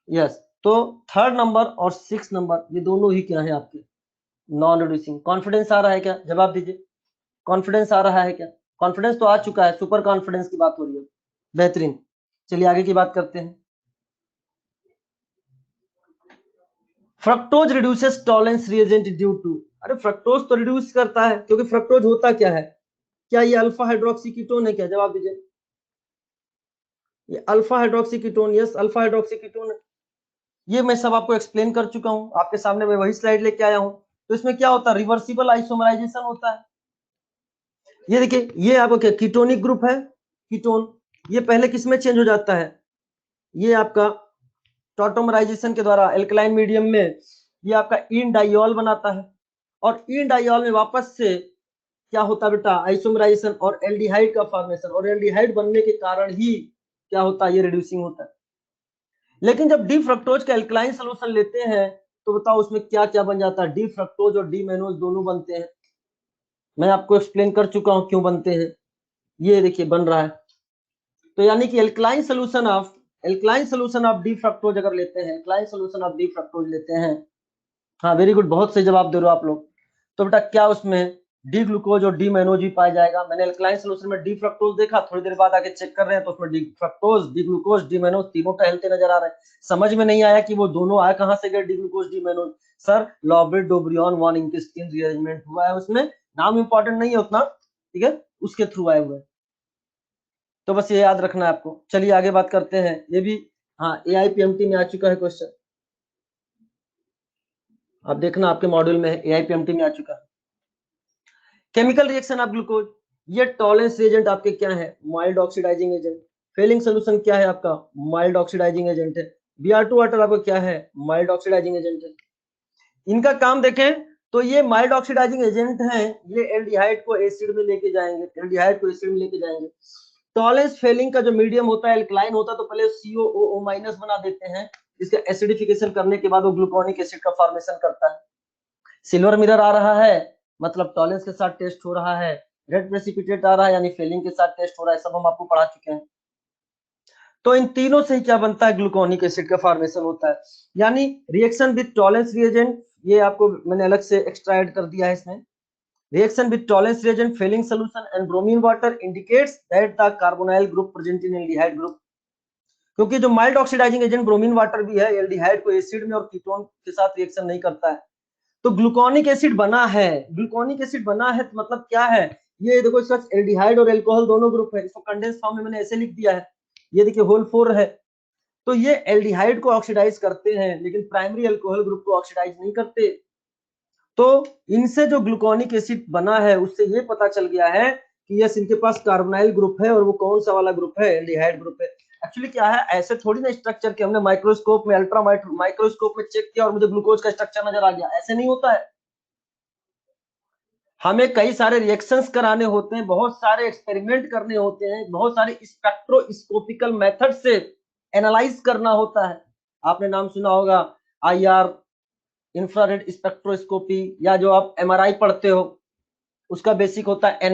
यस। तो थर्ड नंबर और 6 नंबर ये दोनों ही क्या है आपके, नॉन रिड्यूसिंग। कॉन्फिडेंस आ रहा है क्या, जवाब दीजिए, कॉन्फिडेंस आ रहा है क्या, कॉन्फिडेंस तो आ चुका है, सुपर कॉन्फिडेंस की बात हो रही है, बेहतरीन। चलिए आगे की बात करते हैं। Fructose reduces Tollens reagent due to, अरे फ्रक्टोज तो रिड्यूस करता है, क्योंकि फ्रक्टोज होता क्या है, क्या ये अल्फा हाइड्रोक्सी कीटोन है क्या, जवाब दीजिए। ये alpha hydroxy ketone, yes alpha hydroxy ketone है। ये मैं सब आपको एक्सप्लेन कर चुका हूं, आपके सामने मैं वही स्लाइड लेके आया हूं। तो इसमें क्या होता है, रिवर्सिबल आइसोमराइजेशन होता है। ये देखिए ये आपको क्या कीटोनिक ग्रुप है, कीटोन, ये पहले किस में चेंज हो जाता है, ये आपका टॉटोमराइजेशन के द्वारा एल्कलाइन मीडियम में ये आपका इन डाइऑल बनाता है, और इन डाइऑल में वापस से क्या होता है बेटा, आइसोमराइजेशन और एल्डिहाइड का फॉर्मेशन, और एल्डिहाइड बनने के कारण ही क्या होता है, ये रिड्यूसिंग होता है। लेकिन जब डी फ्रक्टोज का एल्कलाइन सोल्यूशन लेते हैं तो बताओ उसमें क्या क्या बन जाता है, डी फ्रक्टोज और डी मेनोज दोनों बनते हैं, मैं आपको एक्सप्लेन कर चुका हूं क्यों बनते हैं, ये देखिए बन रहा है। तो यानी कि alkaline solution of, alkaline solution of D fructose अगर लेते हैं, alkaline solution of D fructose लेते हैं, हाँ वेरी गुड, बहुत सही जवाब दे रहे हो आप लोग। तो बेटा क्या उसमें डी ग्लूकोज और डी मेनोज भी पाया जाएगा, मैंने एल्कलाइन सोल्यूशन में डी फ्रक्टोज देखा, थोड़ी देर बाद आके चेक कर रहे हैं तो उसमें D fructose, D glucose, D mannose तीनों टहलते नजर आ रहे हैं। समझ में नहीं आया कि वो दोनों आए कहां से गए, D glucose D mannose, sir Lobry de Bruyn van Ekenstein rearrangement हुआ है उसमें, नाम इंपॉर्टेंट नहीं है उतना, ठीक है, उसके थ्रू आए हुए हैं। तो बस ये याद रखना है आपको। चलिए आगे बात करते हैं। ये भी हाँ AIPMT में आ चुका है क्वेश्चन, आप देखना आपके मॉड्यूल में AIPMT में आ चुका है। केमिकल रिएक्शन ऑफ ग्लूकोज, ये टॉलरेंस रिएजेंट आपके क्या है, mild oxidising agent. Fehling solution क्या है आपका, माइल्ड ऑक्सीडाइजिंग एजेंट है। Br2 वाटर आपका क्या है, माइल्ड ऑक्सीडाइजिंग एजेंट है। इनका काम देखें तो ये माइल्ड ऑक्सीडाइजिंग एजेंट हैं, ये एल्डिहाइड को एसिड में लेके जाएंगे, एल्डिहाइड को एसिड में लेके जाएंगे। टॉलरेंस फेलिंग का जो मीडियम होता है एल्कलाइन होता है, तो पहले COOO- बना देते हैं, इसका एसिडिफिकेशन करने के बाद वो ग्लूकोनिक एसिड का फॉर्मेशन करता है। सिल्वर मिरर आ रहा है मतलब टॉलरेंस के साथ टेस्ट हो रहा है, रेड प्रेसिपिटेट आ रहा है यानी फेलिंग के साथ टेस्ट हो रहा है, सब हम आपको पढ़ा चुके हैं। तो इन तीनों से ही क्या बनता है, ग्लूकोनिक एसिड का फॉर्मेशन होता है। यानी रिएक्शन विद टॉलरेंस रिएजेंट, ये आपको मैंने अलग से एक्स्ट्रा ऐड कर दिया है इसमें। Reaction with Tollens reagent, Fehling solution and bromine water indicates that the carbonyl group present in aldehyde group. क्योंकि जो mild oxidising agent bromine water भी है, एल्डिहाइड को एसिड में और कीटोन के साथ रिएक्शन नहीं करता है। तो ग्लूकोनिक एसिड बना है, ग्लूकोनिक एसिड बना है तो मतलब क्या है, ये देखो इसका एल्डिहाइड और एल्कोहल दोनों ग्रुप है, इसको कंडेंस फॉर्म में मैंने ऐसे लिख दिया है, ये देखिए होल 4 है। तो ये एल्डिहाइड को ऑक्सीडाइज करते हैं लेकिन प्राइमरी अल्कोहल ग्रुप को ऑक्सीडाइज नहीं करते। तो इनसे जो ग्लूकोनिक एसिड बना है उससे ये पता चल गया है कि यस इनके पास कार्बोनाइल ग्रुप है, और वो कौन सा वाला ग्रुप है, एल्डिहाइड ग्रुप है। एक्चुअली क्या है, ऐसे थोड़ी ना स्ट्रक्चर के हमने माइक्रोस्कोप में अल्ट्रा माइक्रोस्कोप में चेक किया और मुझे ग्लूकोज का स्ट्रक्चर नजर आ गया, ऐसे नहीं होता है। हमें कई सारे रिएक्शंस कराने होते हैं, बहुत सारे एक्सपेरिमेंट करने होते हैं, बहुत सारे स्पेक्ट्रोस्कोपिकल मेथड से एनालाइज करना होता है। आपने नाम सुना होगा IR, इंफ्रारेड स्पेक्ट्रोस्कोपी, या जो आप MRI पढ़ते हो उसका बेसिक होता है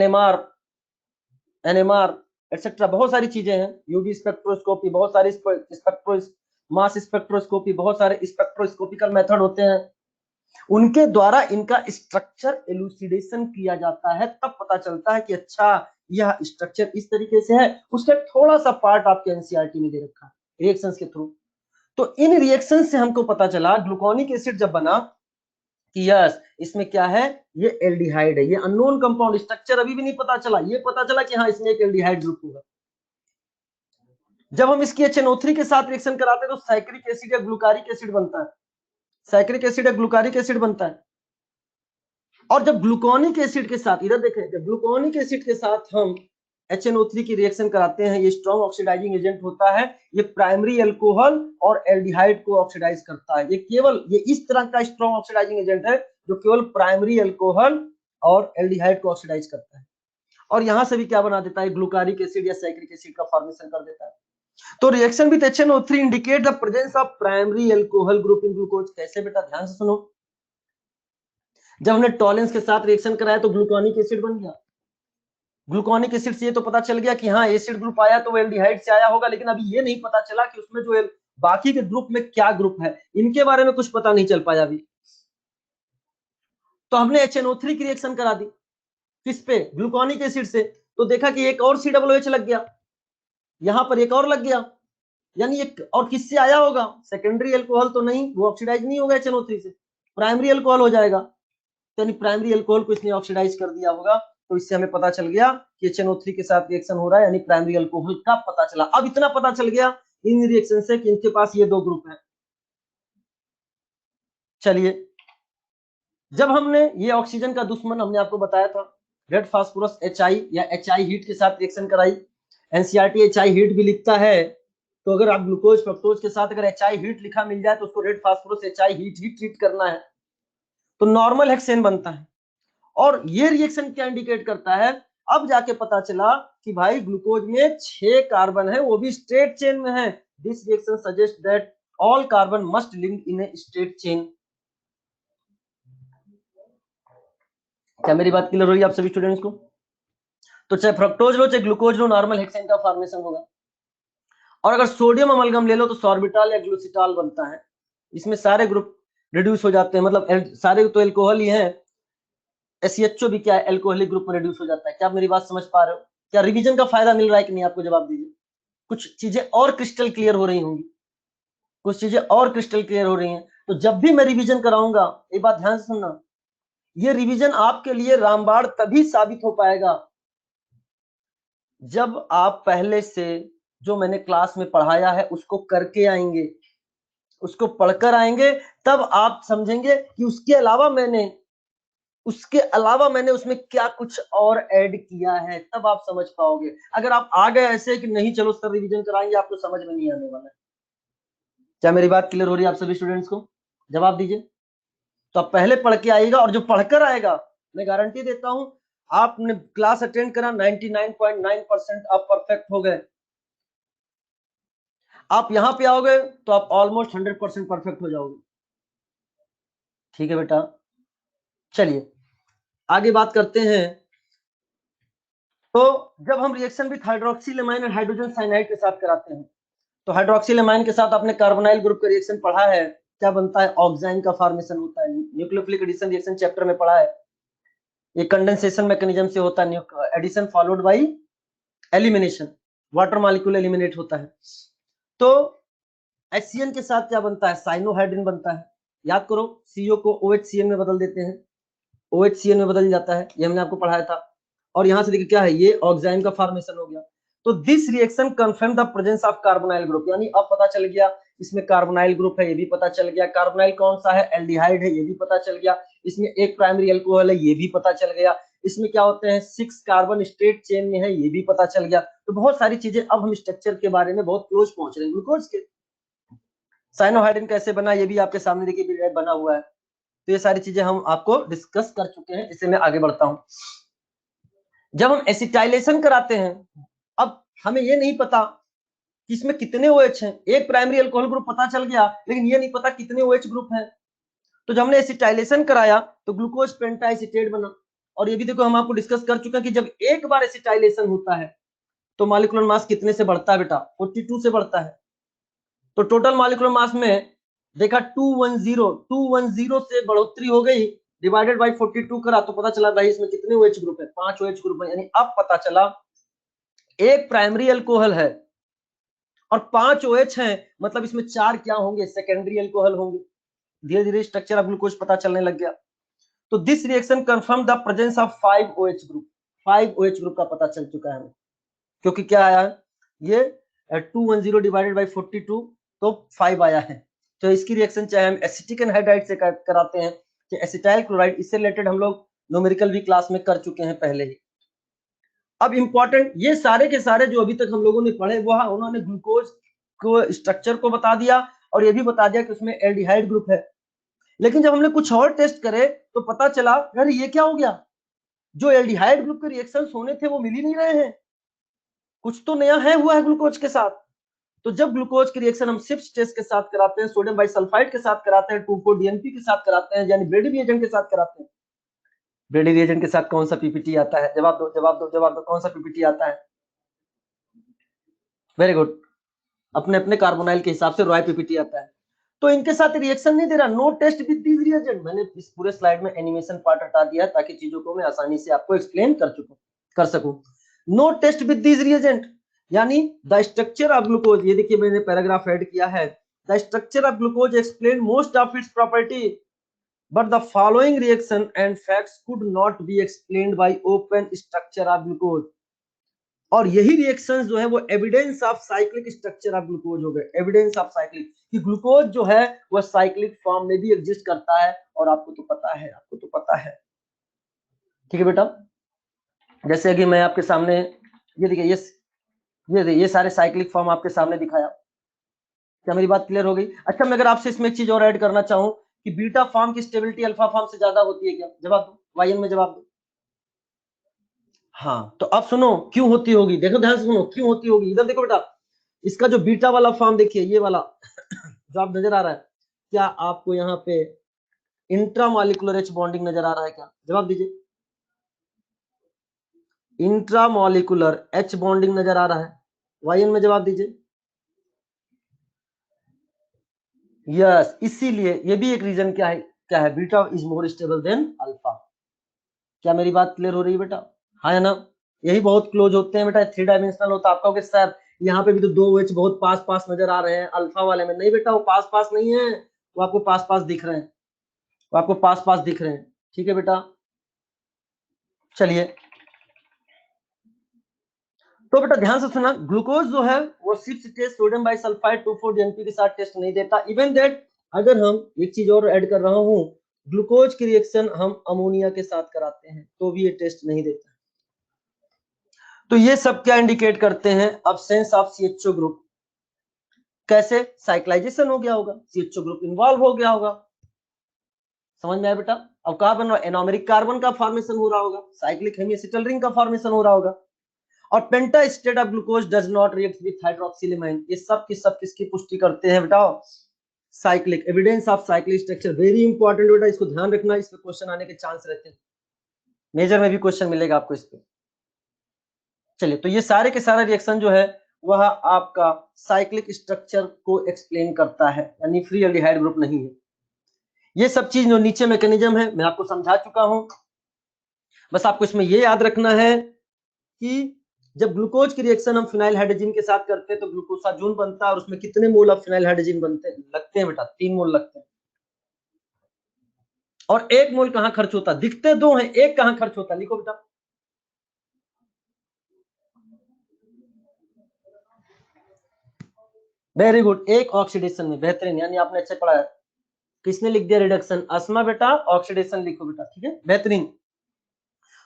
NMR एटसेट्रा, बहुत सारी चीजें हैं, UV स्पेक्ट्रोस्कोपी, बहुत सारी स्पेक्ट्रो मास स्पेक्ट्रोस्कोपी, बहुत सारे स्पेक्ट्रोस्कोपिकल मेथड होते हैं, उनके द्वारा इनका स्ट्रक्चर एलुसिडेशन किया जाता है, तब पता चलता है कि अच्छा यह स्ट्रक्चर इस तरीके से है। उसका थोड़ा सा पार्ट आपके एनसीईआरटी में दे रखा है रिएक्शंस के थ्रू। तो इन रिएक्शन से हमको पता चला ग्लूकोनिक एसिड जब बना कि यस इसमें क्या है, ये एल्डिहाइड है, ये अननोन कंपाउंड, स्ट्रक्चर अभी भी नहीं पता चला, ये पता चला कि हाँ इसमें एक एल्डिहाइड ग्रुप होगा। जब हम इसकी HNO3 के साथ रिएक्शन कराते हैं तो साइक्रिक एसिड या ग्लूकारिक एसिड बनता है, साइक्रिक एसिड या ग्लूकारिक एसिड बनता है। और जब ग्लूकोनिक एसिड के साथ, इधर देखें, जब ग्लूकोनिक एसिड के साथ हम HNO3 की रिएक्शन कराते हैं, ये स्ट्रॉन्ग ऑक्सीडाइजिंग एजेंट होता है, ये प्राइमरी अल्कोहल और एल्डिहाइड को ऑक्सीडाइज करता है। ये केवल ये इस तरह का स्ट्रॉन्ग ऑक्सीडाइजिंग एजेंट है जो केवल प्राइमरी अल्कोहल और एल्डिहाइड को ऑक्सीडाइज करता है, और यहां से भी क्या बना देता है, ग्लूकारिक एसिड या साइक्रिक एसिड का फॉर्मेशन कर देता है। तो reaction with HNO3 indicate the presence of primary alcohol group in glucose. कैसे बेटा, ध्यान से सुनो। जब हमने टॉलेंस के साथ रिएक्शन कराया तो ग्लूकोनिक एसिड बन गया। ग्लूकोनिक एसिड से ये तो पता चल गया कि हाँ एसिड ग्रुप आया तो वो एल्डिहाइड से आया होगा, लेकिन अभी ये नहीं पता चला कि उसमें जो बाकी के ग्रुप में क्या ग्रुप है, इनके बारे में कुछ पता नहीं चल पाया अभी। तो हमने HNO3 की रिएक्शन करा दी किस पे, ग्लूकोनिक एसिड से, तो देखा कि एक और COOH लग गया, यहां पर एक और लग गया, यानी एक और किससे आया होगा, सेकेंडरी अल्कोहल तो नहीं, वो ऑक्सीडाइज नहीं होगा HNO3 से, प्राइमरी अल्कोहल हो जाएगा। यानी प्राइमरी अल्कोहल को इसने ऑक्सीडाइज कर दिया होगा। तो इससे हमें पता चल गया कि HNO3 के साथ रिएक्शन हो रहा है, यानी प्राइमरी अल्कोहल का पता चला। अब इतना पता चल गया इन रिएक्शन से कि इनके पास ये दो ग्रुप हैं। चलिए, जब हमने ये ऑक्सीजन का दुश्मन हमने आपको बताया था रेड फास्फोरस HI या HI हीट के साथ रिएक्शन कराई, एनसीईआरटी HI हीट भी लिखता है, तो अगर आप ग्लूकोज फ्रक्टोज के साथ अगर HI हीट लिखा मिल जाए तो उसको रेड फास्फोरस HI हीट ही ट्रीट करना है, तो नॉर्मल हेक्सेन बनता है। और ये रिएक्शन क्या इंडिकेट करता है, अब जाके पता चला कि भाई ग्लूकोज में 6 कार्बन है, वो भी स्ट्रेट चेन में है। This reaction suggest that all carbon must link in a straight chain. क्या मेरी बात क्लियर हो रही है आप सभी स्टूडेंट्स को? तो चाहे फ्रक्टोज लो चाहे ग्लूकोज लो, नॉर्मल हेक्सेन का फॉर्मेशन होगा। और अगर सोडियम अमलगम ले लो तो सॉर्बिटॉल या ग्लूसिटॉल बनता है, इसमें सारे ग्रुप रिड्यूस हो जाते हैं, मतलब सारे तो एल्कोहल ही हैं, SCHO भी क्या है, एल्कोहलिक ग्रुप में रिड्यूस हो जाता है। क्या आप मेरी बात समझ पा रहे हो? क्या रिवीजन का फायदा मिल रहा है कि नहीं, आपको जवाब दीजिए। कुछ चीजें और क्रिस्टल क्लियर हो रही होंगी, कुछ चीजें और क्रिस्टल क्लियर हो रही हैं। तो जब भी मैं रिवीजन कराऊंगा, एक बात ध्यान से सुनना, ये रिवीजन आपके लिए रामबाण तभी साबित हो पाएगा जब आप पहले से जो मैंने क्लास में पढ़ाया है उसको करके आएंगे, उसको पढ़कर आएंगे, तब आप समझेंगे कि उसके अलावा मैंने उसमें क्या कुछ और ऐड किया है, तब आप समझ पाओगे। अगर आप आ गए ऐसे कि नहीं चलो सर रिवीजन कराएंगे, आपको समझ में नहीं आने वाला है। क्या मेरी बात क्लियर हो रही है आप सभी स्टूडेंट्स को? जवाब दीजिए। तो आप पहले पढ़ के आइएगा, और जो पढ़कर आएगा मैं गारंटी देता हूं, आपने क्लास अटेंड करा 99.9% आप परफेक्ट हो गए। आप यहां पे आओगे तो आप ऑलमोस्ट 100% परफेक्ट हो जाओगे। ठीक है बेटा, चलिए आगे बात करते हैं। तो जब हम रिएक्शन विथ हाइड्रोक्सिलेमाइन और हाइड्रोजन साइनाइड के साथ कराते हैं, तो हाइड्रोक्सिलेमाइन के साथ आपने कार्बोनाइल ग्रुप का रिएक्शन पढ़ा है, क्या बनता है? ऑक्साइन का फॉर्मेशन होता है। न्यूक्लियोफिलिक एडिशन रिएक्शन चैप्टर में पढ़ा है। ये कंडेंसेशन मैकेनिज्म से होता है, addition followed by elimination, water molecule eliminate होता है। तो HCN के साथ क्या बनता है? साइनोहाइड्रिन बनता है। याद करो, CO को OHCN में बदल देते हैं, OHCN में बदल जाता है, ये हमने आपको पढ़ाया था। और यहां से देखिए क्या है, ये ऑक्साइन का फॉर्मेशन हो गया। तो this reaction confirm the presence of carbonyl group, यानी अब पता चल गया इसमें कार्बोनाइल ग्रुप है, ये भी पता चल गया। कार्बोनाइल कौन सा है? एल्डिहाइड है, ये भी पता चल गया। इसमें एक प्राइमरी अल्कोहल है, ये भी पता चल गया। इसमें क्या होते हैं? 6 कार्बन स्ट्रेट चेन में है, ये भी पता चल गया। तो बहुत सारी चीजें, अब हम स्ट्रक्चर के बारे में बहुत क्लोज पहुंच रहे हैं ग्लूकोज के। साइनोहाइड्रिन कैसे बना, ये भी आपके सामने देखिए बना हुआ है। तो ये सारी चीजें हम आपको डिस्कस कर चुके हैं, इससे मैं आगे बढ़ता हूं। जब हम एसिटाइलेशन कराते हैं, अब हमें ये नहीं पता कि इसमें कितने OH हैं। एक प्राइमरी अल्कोहल ग्रुप पता चल गया, लेकिन ये नहीं पता कितने OH ग्रुप हैं। तो जब हमने एसिटाइलेशन कराया तो ग्लूकोज पेंटाएसिटेट बना। और ये भी देखो हम आपको डिस्कस कर चुके हैं कि जब एक बार एसिटाइलेशन होता है तो मॉलिक्यूलर मास कितने से बढ़ता है बेटा? 42 से बढ़ता है। तो टोटल मॉलिक्यूलर मास में देखा 210 से बढ़ोतरी हो गई, डिवाइडेड बाय 42 करा तो पता चला भाई इसमें कितने OH ग्रुप है? 5 OH ग्रुप है। यानी अब पता चला एक प्राइमरी अल्कोहल है और 5 OH हैं, मतलब इसमें 4 क्या होंगे? सेकेंडरी अल्कोहल होंगे। धीरे धीरे स्ट्रक्चर ऑफ ग्लूकोज पता चलने लग गया। तो this reaction confirm the presence of 5 OH group. 5 OH group का पता चल चुका है हमें, क्योंकि क्या आया है? ये 210 डिवाइडेड बाय 42, तो 5 आया है। तो इसकी रिएक्शन चाहे हम एसिटिक एनहाइड्राइड से कराते हैं कि एसिटाइल क्लोराइड, इससे रिलेटेड हम लोग न्यूमेरिकल भी क्लास में कर चुके हैं पहले ही। अब इंपॉर्टेंट, ये सारे के सारे जो अभी तक हम लोगों ने पढ़े वो उन्होंने ग्लूकोज को स्ट्रक्चर को बता दिया, और ये भी बता दिया कि उसमें एल्डिहाइड ग्रुप है। लेकिन जब हमने कुछ और टेस्ट करे तो पता चला यार ये क्या हो गया, जो एल्डिहाइड ग्रुप के रिएक्शंस होने थे वो मिल ही नहीं रहे हैं, कुछ तो नया है हुआ है ग्लूकोज के साथ। तो जब ग्लूकोज की रिएक्शन हम सिप्स टेस्ट के साथ कराते हैं, सोडियम बाइसल्फाइड के साथ कराते हैं, 2,4-DNP के साथ कराते हैं, यानी ब्रेडी रिएजेंट के साथ कराते हैं। ब्रेडी रिएजेंट के साथ कौन सा पीपीटी आता है? जवाब दो, जवाब दो, जवाब दो, कौन सा पीपीटी आता है? वेरी गुड, अपने अपने कार्बोनाइल के हिसाब से रॉय पीपीटी आता है। तो इनके साथ रिएक्शन नहीं दे रहा, no test with these reagent. मैंने इस पूरे स्लाइड में एनिमेशन पार्ट हटा दिया है ताकि चीजों को मैं आसानी से आपको एक्सप्लेन कर सकूं। No test with these reagent, यानी द स्ट्रक्चर ऑफ ग्लूकोज, ये देखिए मैंने पैराग्राफ ऐड किया है। The structure of glucose explain most of its property, but the following reaction and facts could not be explained by open structure of glucose. और यही reactions जो है वो evidence of cyclic structure of glucose हो गए। Evidence of cyclic, कि glucose जो है वह साइक्लिक फॉर्म में भी एग्जिस्ट करता है, और आपको तो पता है, आपको तो पता है। ठीक है बेटा, जैसे कि मैं आपके सामने ये देखिए, ये सारे साइक्लिक फॉर्म आपके सामने दिखाया। क्या मेरी बात क्लियर हो गई? अच्छा, मैं अगर आपसे इसमें एक चीज और ऐड करना चाहूं कि बीटा फॉर्म की स्टेबिलिटी अल्फा फॉर्म से ज्यादा होती है क्या? जवाब दो, वायन में जवाब दो। हाँ, तो अब सुनो क्यों होती होगी, देखो ध्यान से सुनो क्यों होती होगी। इधर देखो बेटा, इसका जो बीटा वाला फॉर्म देखिए, ये वाला जो आप नजर आ रहा है, क्या आपको यहाँ पे इंट्रामॉलिक्यूलर एच बॉन्डिंग नजर आ रहा है क्या? जवाब दीजिए। इंट्रामॉलिक्यूलर एच बॉन्डिंग नजर आ रहा है? वायन में जवाब दीजिए। यस, इसीलिए ये भी एक रीजन क्या है, beta is more stable then alpha. क्या मेरी बात क्लियर हो रही है बेटा? हाँ है ना, यही बहुत क्लोज होते हैं बेटा, 3 डायमेंशनल होता है। आपका कहोगे सर यहाँ पे भी तो 2 OH बहुत पास पास नजर आ रहे हैं अल्फा वाले में। नहीं बेटा, वो पास पास नहीं है, वो आपको पास पास दिख रहे हैं, वो आपको पास पास दिख रहे हैं। ठीक है बेटा, चलिए तो बेटा ध्यान से सुना, ग्लूकोज जो है वो सिर्फ टेस्ट सोडियम बाइसल्फाइड 2,4-DNP के साथ टेस्ट नहीं देता। इवन दैट अगर हम एक चीज और ऐड कर रहा हूं, ग्लूकोज की रिएक्शन हम अमोनिया के साथ कराते हैं तो भी ये टेस्ट नहीं देता। तो ये सब क्या इंडिकेट करते हैं, अब्सेंस ऑफ CHO ग्रुप। कैसे? साइक्लाइजेशन हो गया होगा, CHO ग्रुप इन्वॉल्व हो गया होगा। समझ में आया बेटा? अब कार्बन एनोमेरिक कार्बन का फॉर्मेशन हो रहा होगा, साइक्लिक हेमीएसिटल रिंग का फॉर्मेशन हो रहा होगा, और pentaacetate of glucose does not react with hydroxylamine. ये सब किसकी पुष्टि करते हैं बेटा? Cyclic. Evidence of cyclic structure very important बेटा, इसको ध्यान रखना, इस पे क्वेश्चन आने के चांस रहते हैं, मेजर में भी क्वेश्चन मिलेगा आपको इस पे। चलिए, तो ये सारे के सारे रिएक्शन जो है वह आपका साइक्लिक स्ट्रक्चर को एक्सप्लेन करता है, यानी फ्री एल्डिहाइड ग्रुप नहीं है। ये सब चीज जो नीचे मैकेनिज्म है मैं आपको समझा चुका हूं, बस आपको इसमें ये याद रखना है कि जब ग्लूकोज की रिएक्शन हम फिनाइल हाइड्रोजन के साथ करते हैं तो ग्लूकोसाजोन बनता है, और उसमें कितने मोल ऑफ फिनाइल हाइड्रोजन लगते हैं बेटा? 3 मोल लगते हैं। और 1 मोल कहां खर्च होता है? दिखते 2 हैं, 1 कहां खर्च होता है? लिखो बेटा। वेरी गुड, 1 ऑक्सीडेशन में। बेहतरीन, यानी आपने अच्छे पढ़ा है। किसने लिख दिया रिडक्शन? अस्मा बेटा, ऑक्सीडेशन लिखो बेटा, ठीक है, बेहतरीन।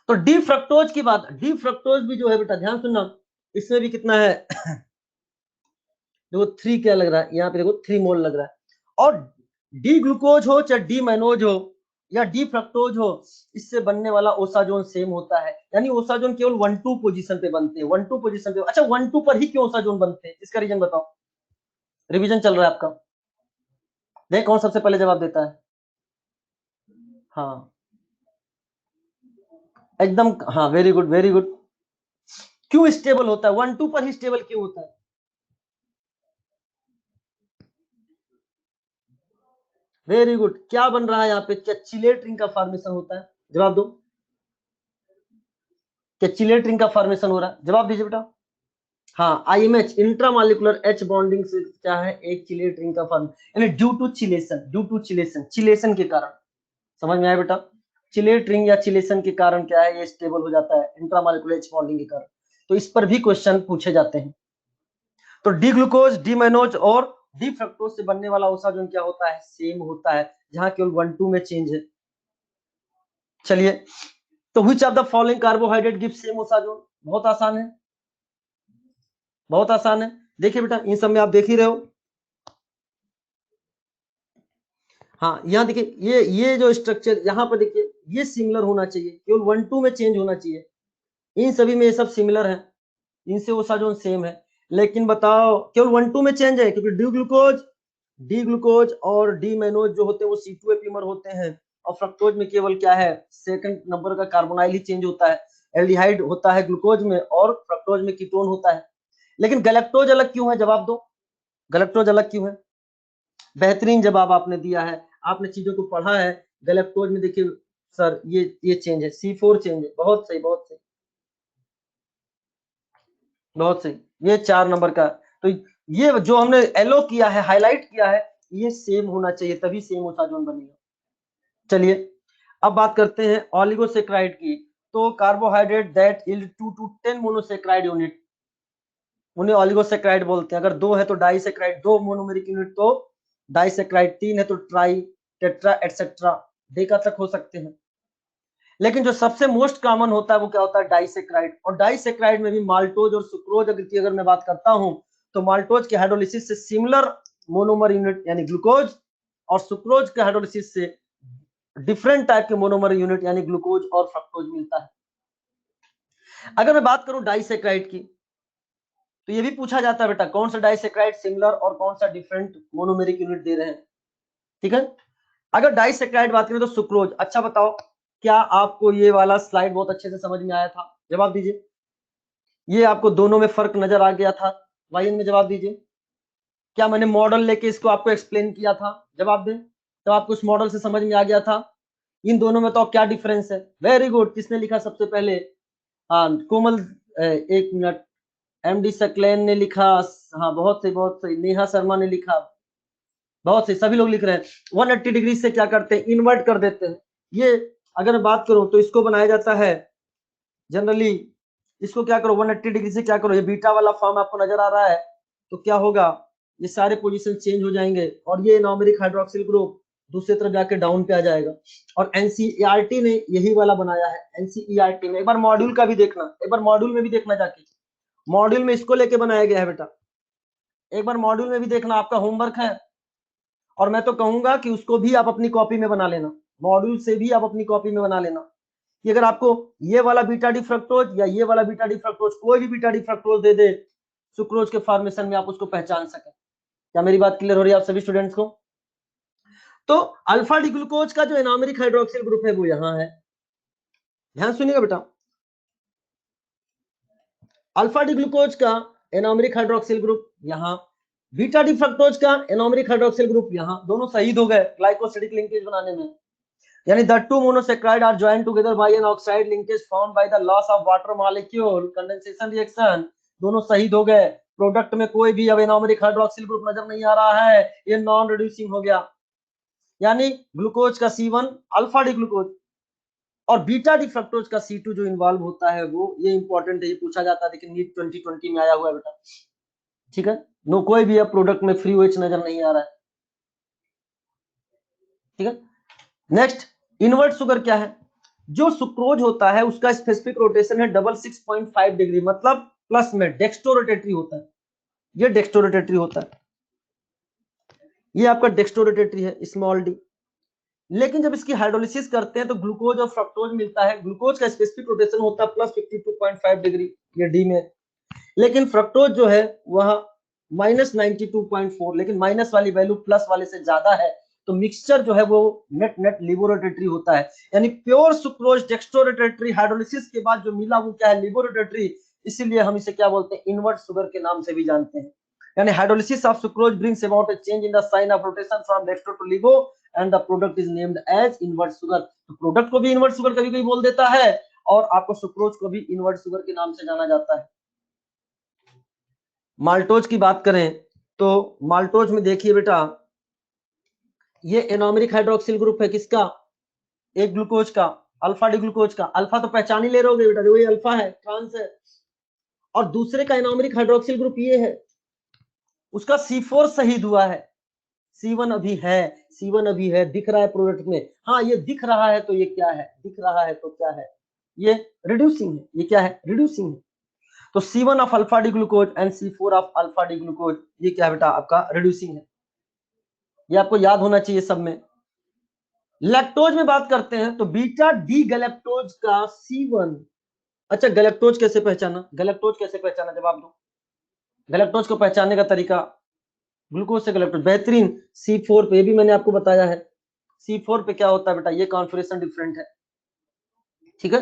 तो डी फ्रक्टोज की बात, डी फ्रक्टोज भी जो है बेटा ध्यान सुनना, इसमें भी कितना है? देखो 3 क्या लग रहा है यहाँ पे, देखो 3 मोल लग रहा है। और डी ग्लूकोज हो चाहे डी मैनोज हो या डी फ्रक्टोज हो, इससे बनने वाला ओसाजोन सेम होता है, यानी ओसाजोन केवल 1-2 पोजीशन पे बनते हैं, 1-2 पोजीशन पे। अच्छा 1-2 पर ही क्यों ओसाजोन बनते हैं, इसका रीजन बताओ। रिवीजन चल रहा है आपका, देख कौन सबसे पहले जवाब देता है। हाँ एकदम, हाँ वेरी गुड वेरी गुड। क्यों स्टेबल होता है? 1-2 पर ही स्टेबल क्यों होता है? Very good. क्या बन रहा है यहाँ पे? क्या चिलेट रिंग का फॉर्मेशन होता है? जवाब दो। क्या चिलेट रिंग का फॉर्मेशन हो रहा है? जवाब दीजिए बेटा। हाँ IMH, इंट्रामॉलिक्यूलर H बॉन्डिंग से क्या है? एक चिलेट रिंग का फॉर्म, यानी due to chelation, due to chelation, chelation के कारण। समझ में आया बेटा? चिलेट रिंग या चिलेशन के कारण क्या है? ये स्टेबल हो जाता है इंट्रामॉलिक्यूलर H बॉन्डिंग के कारण। तो इस पर भी क्वेश्चन पूछे जाते हैं। तो डी ग्लूकोज, डी मैनोज और डी फ्रक्टोज से बनने वाला ओसाजोन क्या होता है? सेम होता है, जहां केवल 1-2 में चेंज है। चलिए, तो which of the following carbohydrate give same osazone? बहुत आसान है, बहुत आसान है। देखिए बेटा, इन सब में आप देख ही रहे हो। हाँ यहाँ देखिए, ये जो स्ट्रक्चर यहाँ पर देखिए, ये सिमिलर होना चाहिए, केवल 1-2 में चेंज होना चाहिए। इन सभी में ये सब सिमिलर है, इनसे ओसाजोन सेम है। लेकिन बताओ केवल 1-2 में चेंज है, क्योंकि डी ग्लूकोज और डी मैनोज जो होते हैं वो C2 एपिमर होते हैं, और फ्रक्टोज में केवल क्या है? सेकंड नंबर का कार्बोनाइल ही चेंज होता है। एल्डिहाइड होता है ग्लूकोज में और फ्रक्टोज में कीटोन होता है। लेकिन गैलेक्टोज अलग क्यों है? जवाब दो, गैलेक्टोज अलग क्यों है? बेहतरीन जवाब आपने दिया है, आपने चीजों को पढ़ा है। गैलेक्टोज में देखिए सर, ये चेंज है, C4 चेंज है। बहुत सही, बहुत सही, बहुत सही। ये 4 नंबर का, तो ये जो हमने एलो किया है, हाईलाइट किया है, ये सेम होना चाहिए, तभी सेम ओसाजोन बनेगा। चलिए, अब बात करते हैं ऑलिगोसेक्राइड की। तो carbohydrate that yield 2 to 10 monosaccharide unit, उन्हें ऑलिगोसेक्राइड बोलते हैं। अगर 2 है तो डाइसेक्राइड, 2 मोनोमेरिक यूनिट तो डाइसेक्राइड, 3 है तो ट्राई, टेट्रा एटसेट्रा, डेका तक हो सकते हैं। लेकिन जो सबसे मोस्ट कॉमन होता है वो क्या होता है? डाइसेक्राइड। और डाइसेक्राइड में भी माल्टोज और सुक्रोज अगर मैं बात करता हूं, तो माल्टोज के हाइड्रोलिसिस से सिमिलर मोनोमर यूनिट यानी ग्लूकोज, और सुक्रोज के हाइड्रोलिसिस से डिफरेंट टाइप के मोनोमर यूनिट यानी ग्लूकोज और फ्रक्टोज मिलता है। अगर मैं बात करूं डाइसेक्राइड की, तो ये भी पूछा जाता है बेटा, कौन सा डाइसेक्राइड सिमिलर और कौन सा डिफरेंट मोनोमेरिक यूनिट दे रहे हैं। ठीक है, अगर डाइसेक्राइड बात करें तो सुक्रोज। अच्छा बताओ, क्या आपको ये वाला स्लाइड बहुत अच्छे से समझ में आया था? जवाब दीजिए। ये आपको दोनों में फर्क नजर आ गया था? वाइन में जवाब दीजिए। क्या मैंने मॉडल लेके इसको आपको एक्सप्लेन किया था? जवाब दें, तो आपको उस मॉडल से समझ में आ गया था। इन दोनों में तो क्या डिफरेंस है? Very good. किसने लिखा सबसे पहले? हाँ कोमल, एक मिनट, MD सकलैन ने लिखा। हाँ बहुत सही, बहुत सही। नेहा शर्मा ने लिखा। बहुत सही, सभी लोग लिख रहे हैं। 180 डिग्री से क्या करते हैं? इन्वर्ट कर देते हैं। ये अगर मैं बात करूं तो इसको बनाया जाता है जनरली, इसको क्या करो 180 डिग्री से क्या करो, ये बीटा वाला फॉर्म आपको नजर आ रहा है, तो क्या होगा, ये सारे पोजीशन चेंज हो जाएंगे और ये एनोमेरिक हाइड्रोक्सिल ग्रुप दूसरी तरफ जाके डाउन पे आ जाएगा। और एनसीईआरटी ने यही वाला बनाया है, एनसीईआरटी में एक बार मॉड्यूल का भी देखना, एक बार मॉड्यूल में भी देखना जाके, मॉड्यूल में इसको लेके बनाया गया है बेटा, एक बार मॉड्यूल में भी देखना, आपका होमवर्क है। और मैं तो कहूंगा कि उसको भी आप अपनी कॉपी में बना लेना, मॉड्यूल से भी आप अपनी कॉपी में बना लेना कि अगर आपको ये वाला बीटा डी फ्रक्टोज या ये वाला बीटा डी फ्रक्टोज, कोई भी बीटा डी फ्रक्टोज दे दे सुक्रोज के फॉर्मेशन में, आप उसको पहचान सके। क्या मेरी बात क्लियर हो रही है आप सभी स्टूडेंट्स को? तो अल्फा डी ग्लूकोज का जो एनोमेरिक हाइड्रोक्सिल ग्रुप है वो यहां है, ध्यान सुनिएगा बेटा, अल्फा डी ग्लूकोज का एनोमेरिक हाइड्रोक्सिल ग्रुप यहां, बीटा डी फ्रक्टोज का एनोमेरिक हाइड्रोक्सिल ग्रुप यहां, दोनों शहीद हो गए ग्लाइकोसिडिक लिंकेज बनाने में। यानी the two monosaccharide are joined together by an oxide linkage formed by the loss of water molecule condensation reaction, दोनों शहीद हो गए। प्रोडक्ट में कोई भी अब एनोमेरिक हाइड्रोक्सिल ग्रुप नजर नहीं आ रहा है, ये नॉन रिड्यूसिंग हो गया। यानी ग्लूकोज का C1 अल्फा डी ग्लूकोज और बीटा डी फ्रक्टोज का C2 जो इन्वॉल्व होता है वो, ये इंपॉर्टेंट है, ये पूछा जाता है, लेकिन नीट 2020 में आया हुआ है बेटा, ठीक है। नो कोई भी अब प्रोडक्ट में फ्री OH नजर नहीं आ रहा है, ठीक है। नेक्स्ट इनवर्ट शुगर क्या है, जो सुक्रोज होता है उसका स्पेसिफिक रोटेशन है 6.5 डिग्री, मतलब प्लस में डेक्स्टोरोटेटरी होता है, ये डेक्स्टोरोटेटरी होता है, ये आपका डेक्स्टोरोटेटरी है स्मॉल डी। लेकिन जब इसकी हाइड्रोलिसिस करते हैं तो ग्लूकोज और फ्रक्टोज मिलता है, ग्लूकोज का स्पेसिफिक रोटेशन होता है +52.5 डिग्री ये डी में, लेकिन फ्रक्टोज जो है वह -92.4, लेकिन माइनस वाली वैल्यू प्लस वाले से ज्यादा है, तो मिक्सचर जो है वो नेट नेट लिबोरोटेटरी होता है। यानी प्योर सुक्रोज डेक्स्टोरोटेटरी, हाइड्रोलिसिस के बाद जो मिला वो क्या है, लिबोरोटेटरी, इसीलिए हम इसे क्या बोलते हैं, इनवर्ट शुगर के नाम से भी जानते हैं। यानी hydrolysis of sucrose brings about a change in the sign of rotation from dextro to laevo and the product is named as invert sugar. तो प्रोडक्ट को भी इनवर्ट शुगर कभी कभी बोल देता है और आपको सुक्रोज को भी इनवर्ट शुगर के नाम से जाना जाता है। माल्टोज की बात करें तो माल्टोज में देखिए बेटा, ये एनोमेरिक हाइड्रोक्सिल ग्रुप है किसका, एक ग्लूकोज का, अल्फा डी ग्लूकोज का, अल्फा तो पहचान ही ले रहे बेटा, जो ये अल्फा है ट्रांस है, और दूसरे का एनोमेरिक हाइड्रोक्सिल ग्रुप ये है, उसका C4 शहीद हुआ है, C1 अभी है, C1 अभी है, दिख रहा है प्रोडक्ट में, हाँ ये दिख रहा है तो ये क्या है, दिख रहा है तो क्या है, ये रिड्यूसिंग है, ये क्या है, रिड्यूसिंग है। तो C1 of alpha D glucose and C4 of alpha D glucose, ये क्या बेटा आपका रिड्यूसिंग है, ये आपको याद होना चाहिए सब में। लैक्टोज में बात करते हैं तो बीटा डी गैलेक्टोज का C1, अच्छा गैलेक्टोज कैसे पहचाना, गैलेक्टोज कैसे पहचाना, जवाब दो, गैलेक्टोज को पहचानने का तरीका, ग्लूकोज से गैलेक्टोज बेहतरीन, C4 पे, ये भी मैंने आपको बताया है, C4 पे क्या होता है बेटा, ये कॉन्फिगरेशन डिफरेंट है, ठीक है।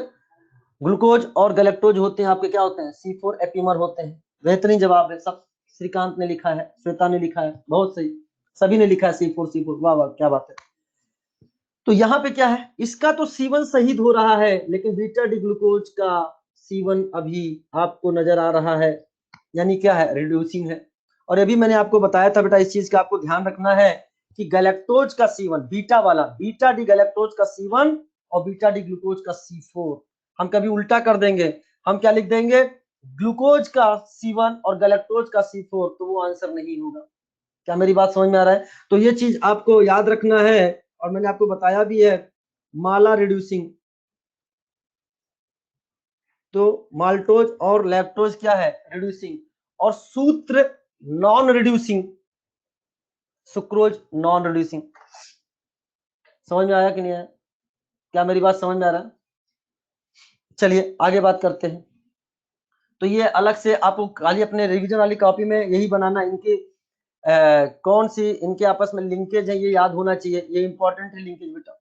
ग्लूकोज और गैलेक्टोज होते हैं आपके क्या होते हैं, C4 एपीमर होते हैं, बेहतरीन जवाब है, सब श्रीकांत ने लिखा है, श्वेता ने लिखा है, बहुत सही, सभी ने लिखा है C4, वाह वाह क्या बात है। तो यहाँ पे क्या है, इसका तो C1 शहीद हो रहा है, लेकिन बीटा डी ग्लूकोज का C1 अभी आपको नजर आ रहा है, यानी क्या है, रिड्यूसिंग है। और अभी मैंने आपको बताया था बेटा, इस चीज का आपको ध्यान रखना है कि गैलेक्टोज का C1 बीटा वाला, बीटा डी गैलेक्टोज का C1 और बीटा डी ग्लूकोज का C4, हम कभी उल्टा कर देंगे, हम क्या लिख देंगे, ग्लूकोज का C1 और गैलेक्टोज का C4, तो वो आंसर नहीं होगा। क्या मेरी बात समझ में आ रहा है? तो ये चीज आपको याद रखना है, और मैंने आपको बताया भी है, माला रिड्यूसिंग, तो माल्टोज और लैक्टोज क्या है, रिड्यूसिंग, और सूत्र non reducing, sucrose non reducing. समझ में आया कि नहीं आया? क्या मेरी बात समझ में आ रहा है? चलिए आगे बात करते हैं। तो ये अलग से आपको खाली अपने रिवीजन वाली कॉपी में यही बनाना, इनकी कौन सी इनके आपस में लिंकेज है ये याद होना चाहिए, ये इंपॉर्टेंट है लिंकेज बेटा।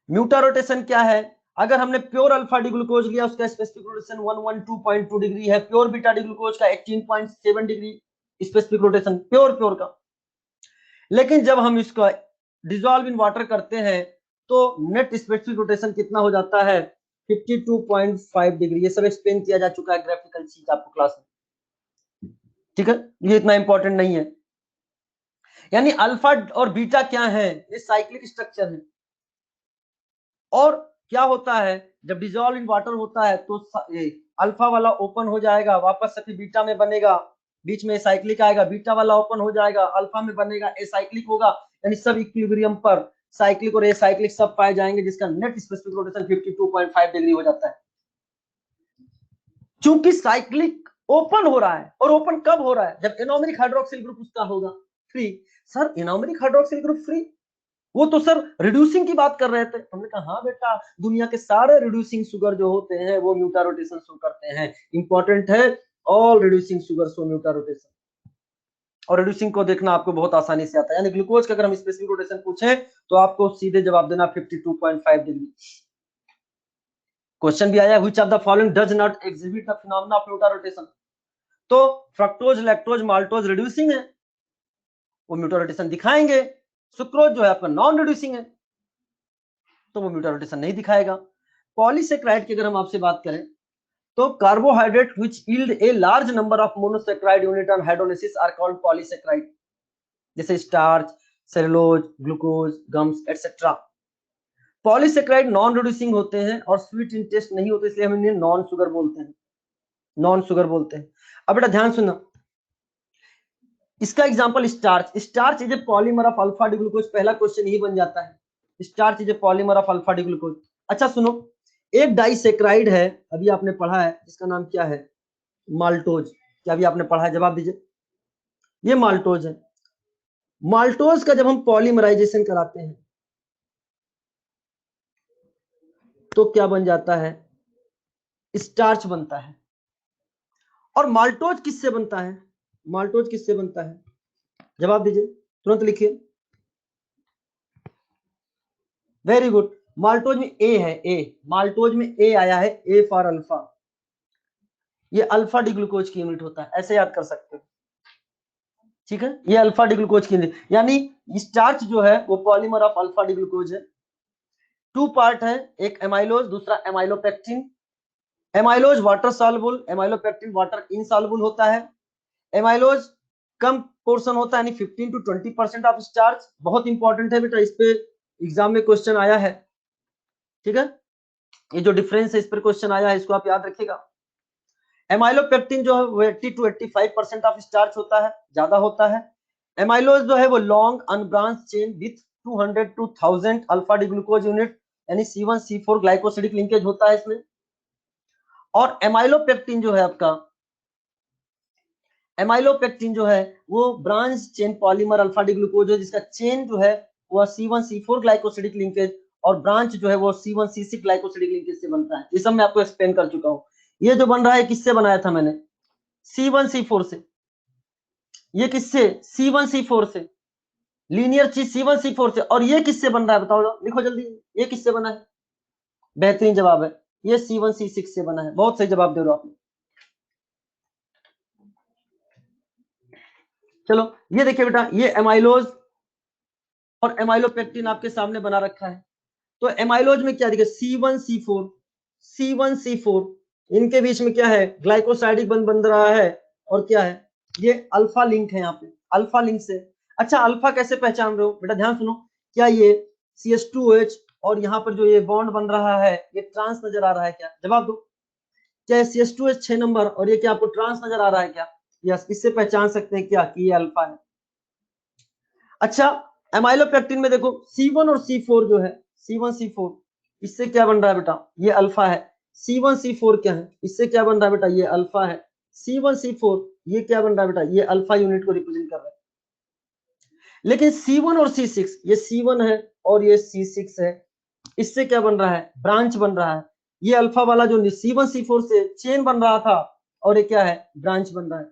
म्यूटा रोटेशन क्या है, अगर हमने प्योर अल्फा डी ग्लूकोज लिया उसका स्पेसिफिक रोटेशन 112.2 डिग्री है, प्योर बीटा डी ग्लूकोज का 18.7 डिग्री स्पेसिफिक रोटेशन, प्योर का। लेकिन जब हम इसका डिसॉल्व इन वाटर करते हैं तो नेट स्पेसिफिक रोटेशन कितना हो जाता है, 52.5 डिग्री। ये सब एक्सप्लेन किया जा चुका है ग्राफिकल चीज आपको क्लास में, ठीक है, ये इतना इंपॉर्टेंट नहीं है। यानी अल्फा और बीटा क्या है, ये साइक्लिक स्ट्रक्चर है, और क्या होता है जब डिजोल्व इन वाटर होता है तो अल्फा वाला ओपन हो जाएगा, वापस से फिर बीटा में बनेगा, बीच में एसाइक्लिक आएगा, बीटा वाला ओपन हो जाएगा, अल्फा में बनेगा, एसाइक्लिक होगा, यानी सब इक्विलिब्रियम पर साइक्लिक और एसाइक्लिक सब पाए जाएंगे, जिसका नेट स्पेसिफिक रोटेशन 52.5 डिग्री हो जाता है। चूंकि साइक्लिक ओपन हो रहा है, और ओपन कब हो रहा है? जब एनोमेरिक हाइड्रोक्सिल ग्रुप उसका होगा free. Sir anomeric hydroxyl group free, वो तो सर रिड्यूसिंग की बात कर रहे थे। हमने कहा हाँ बेटा, दुनिया के सारे रिड्यूसिंग शुगर जो होते हैं वो म्यूटा रोटेशन शो करते हैं, इंपॉर्टेंट है, all reducing sugar show mutarotation. और रिड्यूसिंग को देखना आपको बहुत आसानी से आता है, यानी ग्लूकोज का अगर हम स्पेसिफिक रोटेशन पूछे तो आपको सीधे जवाब देना 52.5 डिग्री। क्वेश्चन भी आया, which of the following does not exhibit the phenomena of mutarotation? तो फ्रक्टोज, लैक्टोज, माल्टोज रिड्यूसिंग है, वो म्यूटा रोटेशन दिखाएंगे। सुक्रोज जो है आपका नॉन रिड्यूसिंग है, तो वो म्यूटा रोटेशन नहीं दिखाएगा। पॉलीसेक्राइड की अगर हम आपसे बात करें तो carbohydrate which yield a large number of monosaccharide unit on hydrolysis are called polysaccharide, जैसे starch, cellulose, glucose, gums etcetera. Polysaccharide non reducing होते हैं और स्वीट इन टेस्ट नहीं होते, इसलिए हम इन्हें नॉन शुगर बोलते हैं, नॉन शुगर बोलते हैं। अब बेटा ध्यान सुनना, इसका example starch, starch is a polymer of alpha D glucose, पहला क्वेश्चन ही बन जाता है, starch is a polymer of alpha D glucose. अच्छा सुनो, एक डाइसेक्राइड है, अभी आपने पढ़ा है, इसका नाम क्या है? माल्टोज। क्या अभी आपने पढ़ा है? जवाब दीजिए। ये माल्टोज है। माल्टोज का जब हम पॉलीमराइजेशन कराते हैं तो क्या बन जाता है? स्टार्च बनता है। और माल्टोज किससे बनता है? माल्टोज किससे बनता है? जवाब दीजिए, तुरंत लिखिए। वेरी गुड, माल्टोज में ए है, ए, माल्टोज में ए आया है, ए फॉर अल्फा, ये अल्फा डी ग्लूकोज की यूनिट होता है, ऐसे याद कर सकते हो, ठीक है, ये अल्फा डी ग्लूकोज की यूनिट, यानी स्टार्च जो है वो polymer of alpha D glucose है। टू पार्ट है, एक एमाइलोज, दूसरा amylopectin. Amylose water soluble, amylopectin water insoluble होता है। एमाइलोज कम पोर्शन होता है, यानी 15 to 20% ऑफ स्टार्च। बहुत इंपॉर्टेंट है बेटा, इस पे एग्जाम में क्वेश्चन आया है, ठीक है, ये जो डिफरेंस है इस पर क्वेश्चन आया है, इसको आप याद रखिएगा। एमाइलोपेक्टिन जो है वो 80 to 85% ऑफ स्टार्च होता है, ज्यादा होता है। एमाइलोज जो है वो long unbranch chain with 200 to 1000 alpha D glucose unit, यानी C1C4 ग्लाइकोसिडिक लिंकेज होता है इसमें। और एमाइलोपेक्टिन जो है आपका, एमाइलोपेक्टिन जो है वो branch chain polymer alpha D glucose है, जिसका चेन जो है वो C1C4 ग्लाइकोसिडिक लिंकेज और ब्रांच जो है वो C1C6 ग्लाइकोसिडिक लिंकेज से बनता है। ये सब मैं आपको एक्सप्लेन कर चुका हूँ। ये जो बन रहा है किससे बनाया था मैंने? C1C4 से। ये किससे? C1C4 से, लीनियर चीज C1C4 से। और ये किससे बन रहा है बताओ, लिखो जल्दी, ये किससे बना है? बेहतरीन जवाब है, ये C1C6 से बना है। बहुत सही जवाब दे रहे हो आप। चलो ये देखिए बेटा, ये एमाइलोज और एमाइलोपेक्टिन आपके सामने बना रखा है। तो एमाइलोज में क्या देखिए, C1C4, C1C4, इनके बीच में क्या है? ग्लाइकोसाइडिक बंध बन रहा है, और क्या है? ये अल्फा लिंक है, यहाँ पे अल्फा लिंक से। अच्छा अल्फा कैसे पहचान रहे हो बेटा? ध्यान सुनो, क्या ये CH2OH और यहाँ पर जो ये बॉन्ड बन रहा है ये ट्रांस नजर आ रहा है क्या? जवाब दो। क्या CH2OH 6 नंबर और ये क्या आपको ट्रांस नजर आ रहा है क्या? यस, इससे पहचान सकते हैं क्या कि ये अल्फा है। अच्छा एमाइलोपेक्टिन में देखो C1 और C4 जो है, C1C4, इससे क्या बन रहा है बेटा? ये अल्फा है। C1C4 क्या है? इससे क्या बन रहा है बेटा? ये अल्फा है। C1C4 ये क्या बन रहा है बेटा? ये अल्फा यूनिट को रिप्रेजेंट कर रहा है। लेकिन C1 और C6, ये C1 है और ये C6 है, इससे क्या बन रहा है? ब्रांच बन रहा है। ये अल्फा वाला जो C1C4 से चेन बन रहा था, और ये क्या है? ब्रांच बन रहा है।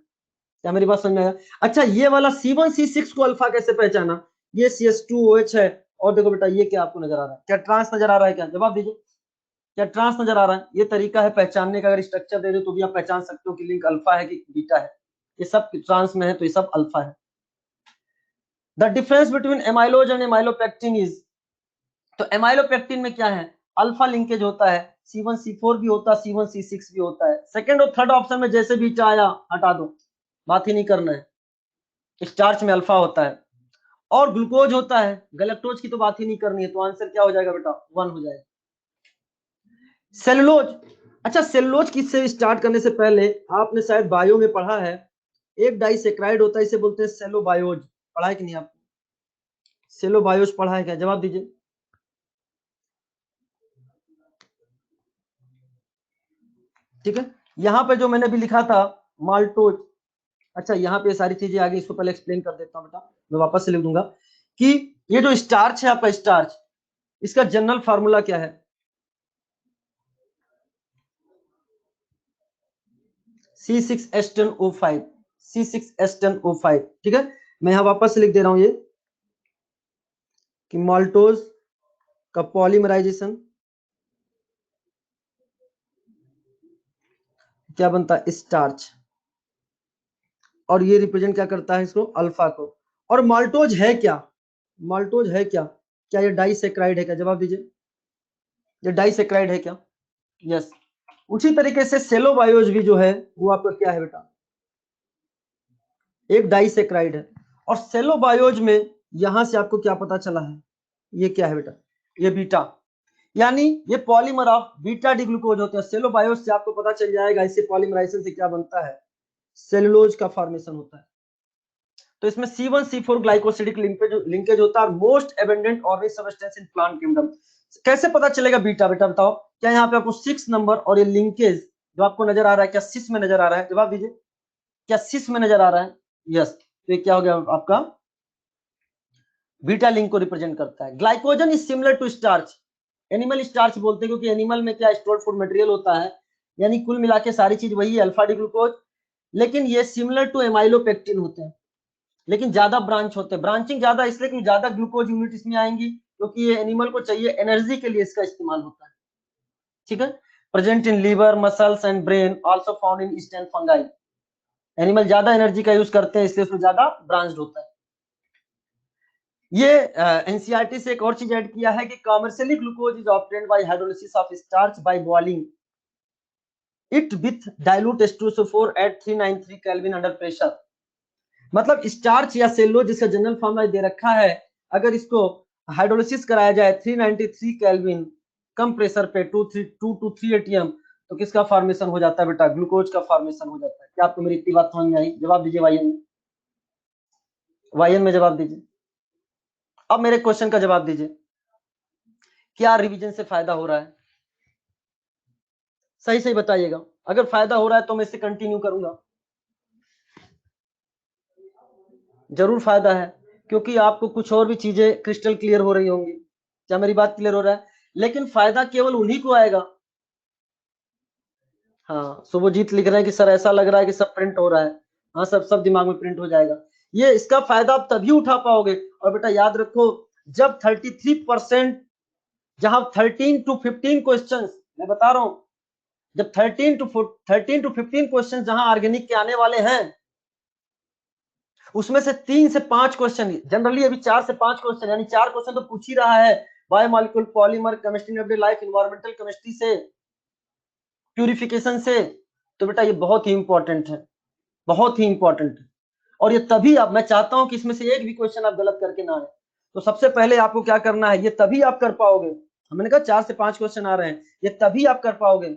क्या मेरी बात समझ में आया? अच्छा ये वाला C1C6 को अल्फा कैसे पहचाना? ये CH2OH है, और देखो बेटा ये क्या आपको नजर आ रहा है? क्या ट्रांस नजर आ रहा है क्या? जवाब दीजिए, क्या ट्रांस नजर आ रहा है? ये तरीका है पहचानने का, अगर स्ट्रक्चर दे दो तो भी आप पहचान सकते हो कि लिंक अल्फा है कि बीटा है। ये सब ट्रांस में है तो ये सब अल्फा है। The difference between amylose and amylopectin is, तो एमाइलोपेक्टिन में क्या है? अल्फा लिंकेज होता है, C1C4 भी होता है, C1C6 भी होता है। सेकंड और थर्ड ऑप्शन में जैसे बीटा आया हटा दो, बात ही नहीं करना है। स्टार्च में अल्फा होता है और ग्लूकोज होता है, गैलेक्टोज की तो बात ही नहीं करनी है, तो आंसर क्या हो जाएगा बेटा? 1 हो जाएगा। सेलुलोज। अच्छा, सेलुलोज किससे स्टार्ट करने से पहले आपने शायद बायो में पढ़ा है, एक डाइसेक्राइड होता है, इसे बोलते हैं सेलोबायोज। पढ़ा है कि नहीं आप? सेलोबायोज पढ़ा है क्या? जवाब दीजिए। ठीक है, यहाँ पे जो मैंने भी लिखा था माल्टोज। अच्छा, यहाँ पे सारी चीजें आगे, इसको पहले एक्सप्लेन कर देता हूँ बेटा, मैं वापस से लिख दूंगा कि ये जो स्टार्च है आपका, स्टार्च, इसका जनरल फार्मूला क्या है? C6H10O5, C6H10O5। ठीक है, मैं यहाँ वापस से लिख दे रहा हूँ ये कि माल्टोज का पॉलीमराइजेशन क्या बनता है? स्टार्च। और ये रिप्रेजेंट क्या करता है? इसको, अल्फा को। और माल्टोज है क्या? माल्टोज है क्या? क्या ये डाइसेक्राइड है क्या? जवाब दीजिए, ये डाइसेक्राइड है क्या? यस। उसी तरीके से सेलोबायोज भी जो है वो आपका क्या है बेटा? एक डाइसेक्राइड है। और सेलोबायोज में यहां से आपको क्या पता चला है? ये क्या है बेटा? ये बीटा, यानी ये polymer of beta D glucose होते हैं। सेलोबायोज से आपको पता चल जाएगा इससे पॉलीमराइजेशन से क्या बनता है? सेलुलोज का फॉर्मेशन होता है। तो इसमें C1C4 ग्लाइकोसिडिक लिंकेज होता है, most abundant organic substance in plant kingdom. कैसे पता चलेगा बीटा? बेटा बताओ, क्या यहाँ पे आपको 6 नंबर और ये लिंकेज जो आपको नजर आ रहा है, क्या सिस में नजर आ रहा है? जवाब दीजिए, क्या सिस में नजर आ रहा है? यस। तो ये क्या हो गया आपका? बीटा लिंक को रिप्रेजेंट करता है। Glycogen is similar to starch, animal starch बोलते हैं, क्योंकि एनिमल में क्या स्टोर्ड फूड मटेरियल होता है, यानी कुल मिला के सारी चीज वही है, अल्फा डी ग्लूकोज। लेकिन ये सिमिलर टू एमाइलोपेक्टिन होते हैं, लेकिन ज्यादा ब्रांच होते हैं। ब्रांचिंग ज्यादा इसलिए कि ज्यादा ग्लूकोज यूनिट इसमें आएंगी, क्योंकि ये एनिमल को चाहिए, एनर्जी के लिए इसका इस्तेमाल होता है। ठीक है, present in liver, muscles and brain, also found in yeast and fungi. Animal ज्यादा एनर्जी का यूज करते हैं, इसलिए उसमें ज्यादा ब्रांच्ड होता है। ये एनसीईआरटी से एक और चीज ऐड किया है कि commercially glucose is obtained by hydrolysis of starch by boiling it with dilute H2SO4 at 393 kelvin under pressure. मतलब स्टार्च या सेलुलोज जिसका जनरल फॉर्मूला दे रखा है, अगर इसको हाइड्रोलिसिस कराया जाए 393 केल्विन कम प्रेशर पे 2 to 3 ATM, तो किसका फॉर्मेशन हो जाता है बेटा? ग्लूकोज का फॉर्मेशन हो जाता है। क्या आपको मेरी इतनी बात समझ में आई? जवाब दीजिए वाईएन में, वाईएन में जवाब दीजिए। अब मेरे क्वेश्चन का जवाब दीजिए, क्या रिवीजन से फायदा हो रहा है? सही सही बताइएगा। अगर फायदा हो रहा है तो मैं इसे कंटिन्यू करूंगा। जरूर फायदा है, क्योंकि आपको कुछ और भी चीजें क्रिस्टल क्लियर हो रही होंगी। क्या मेरी बात क्लियर हो रहा है? लेकिन फायदा केवल उन्हीं को आएगा। हाँ, शुभजीत लिख रहे हैं कि सर ऐसा लग रहा है कि सब प्रिंट हो रहा है। हाँ, सब सब दिमाग में प्रिंट हो जाएगा। ये इसका फायदा आप तभी उठा पाओगे। और बेटा याद रखो, जब 33%, जहां 13 to 15 क्वेश्चन, मैं बता रहा हूं, जब 13 to 15 क्वेश्चन जहां ऑर्गेनिक के आने वाले हैं, उसमें से 3 से 5 क्वेश्चन, जनरली अभी 4 से 5 क्वेश्चन, यानी 4 क्वेश्चन तो पूछ ही रहा है, biomolecule, polymer, chemistry of life, environmental chemistry से, प्यूरिफिकेशन से। तो बेटा ये बहुत ही इंपॉर्टेंट है, बहुत ही इंपॉर्टेंट है। और ये तभी आप, मैं चाहता हूं कि इसमें से एक भी क्वेश्चन आप गलत करके ना आए। तो सबसे पहले आपको क्या करना है, ये तभी आप कर पाओगे, हमने कहा 4 से 5 क्वेश्चन आ रहे हैं, ये तभी आप कर पाओगे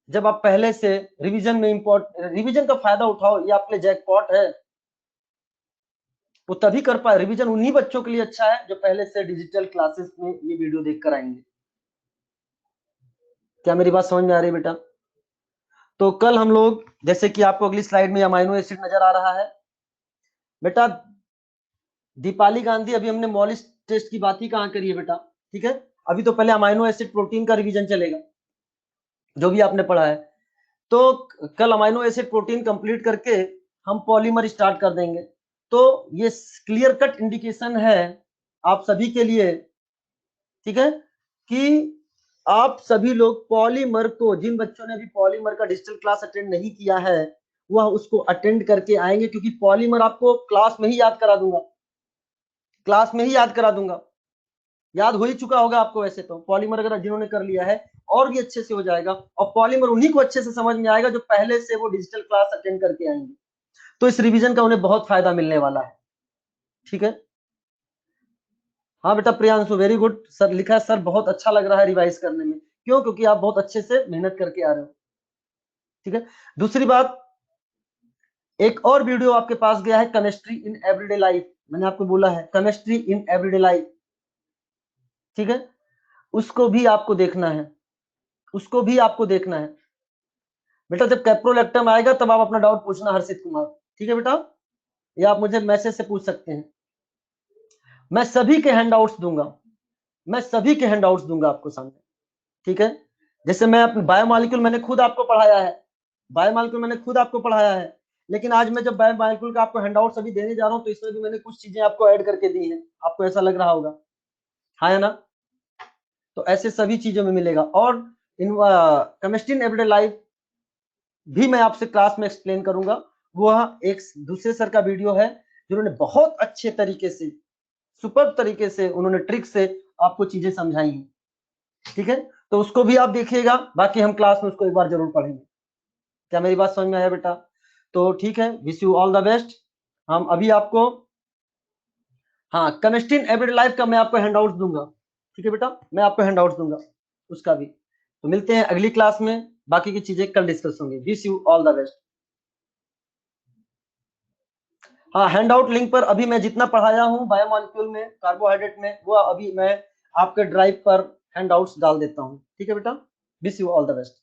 जब आप पहले से रिवीजन में रिवीजन का फायदा उठाओ। ये आपके लिए जैकपॉट है, वो तभी कर पाए। रिवीजन उन्हीं बच्चों के लिए अच्छा है जो पहले से डिजिटल क्लासेस में ये वीडियो देखकर आएंगे। क्या मेरी बात समझ में आ रही है बेटा? तो कल हम लोग, जैसे कि आपको अगली स्लाइड में अमाइनो एसिड नजर आ रहा है बेटा, दीपाली गांधी, अभी हमने मॉलिस टेस्ट की बात ही कहां करी है बेटा? ठीक है, अभी तो पहले अमाइनो एसिड प्रोटीन का रिवीजन चलेगा, जो भी आपने पढ़ा है। तो कल अमाइनो एसिड प्रोटीन कंप्लीट करके हम पॉलीमर स्टार्ट कर देंगे। तो ये क्लियर कट इंडिकेशन है आप सभी के लिए, ठीक है, कि आप सभी लोग पॉलीमर को, जिन बच्चों ने अभी पॉलीमर का डिजिटल क्लास अटेंड नहीं किया है, वह उसको अटेंड करके आएंगे, क्योंकि पॉलीमर आपको क्लास में ही याद करा दूंगा, क्लास में ही याद करा दूंगा। याद हो ही चुका होगा आपको वैसे तो, पॉलीमर अगर जिन्होंने कर लिया है और भी अच्छे से हो जाएगा। और पॉलीमर उन्हीं को अच्छे से समझ में आएगा जो पहले से वो डिजिटल क्लास अटेंड करके आएंगे। तो इस रिवीजन का उन्हें बहुत फायदा मिलने वाला है। ठीक है, हाँ बेटा प्रियांशु, वेरी गुड सर लिखा है, सर बहुत अच्छा लग रहा है रिवाइज करने में। क्यों? क्योंकि आप बहुत अच्छे से मेहनत करके आ रहे हो, ठीक है। दूसरी बात, एक और वीडियो आपके पास गया है, केमिस्ट्री इन एवरीडे लाइफ, मैंने आपको बोला है केमिस्ट्री इन एवरीडे लाइफ, ठीक है, उसको भी आपको देखना है, उसको भी आपको देखना है बेटा। जब कैप्रोलेक्टम आएगा तब आप अपना डाउट पूछना हर्षित कुमार, ठीक है बेटा, या आप मुझे मैसेज से पूछ सकते हैं। मैं सभी के हैंडआउट्स दूंगा, मैं सभी के हैंडआउट्स दूंगा आपको सामने, ठीक है। जैसे मैं अपने बायोमॉलिक्यूल मैंने खुद आपको पढ़ाया है, बायोमॉलिक्यूल मैंने खुद आपको पढ़ाया है, लेकिन आज मैं जब बायोमॉलिक्यूल का आपको हैंडआउट्स अभी देने जा रहा हूं तो इसमें भी मैंने कुछ चीजें आपको ऐड करके दी हैं, आपको ऐसा लग रहा होगा, हाँ है ना। तो ऐसे सभी चीजों में मिलेगा। और in chemistry in everyday life भी मैं आपसे क्लास में एक्सप्लेन करूंगा। वह एक दूसरे सर का वीडियो है जिन्होंने बहुत अच्छे तरीके से, सुपर तरीके से, उन्होंने ट्रिक से आपको चीजें समझाई हैं, ठीक है। तो उसको भी आप देखिएगा, बाकी हम क्लास में उसको एक बार जरूर पढ़ेंगे। क्या मेरी बात समझ में आया बेटा? तो ठीक है, wish you all the best. हम अभी आपको, हाँ, केमिस्ट्री इन एवरीडे लाइफ का मैं आपको हैंडआउट्स दूंगा, ठीक है बेटा, मैं आपको हैंडआउट्स दूंगा उसका भी। तो मिलते हैं अगली क्लास में, बाकी की चीजें कल डिस्कस होंगी। Wish you all the best. हाँ, हैंडआउट लिंक पर अभी मैं जितना पढ़ाया हूँ बायोमॉलिक्यूल में, कार्बोहाइड्रेट में, वो अभी मैं आपके ड्राइव पर हैंडआउट्स डाल देता हूँ, ठीक है बेटा। Wish you all the best.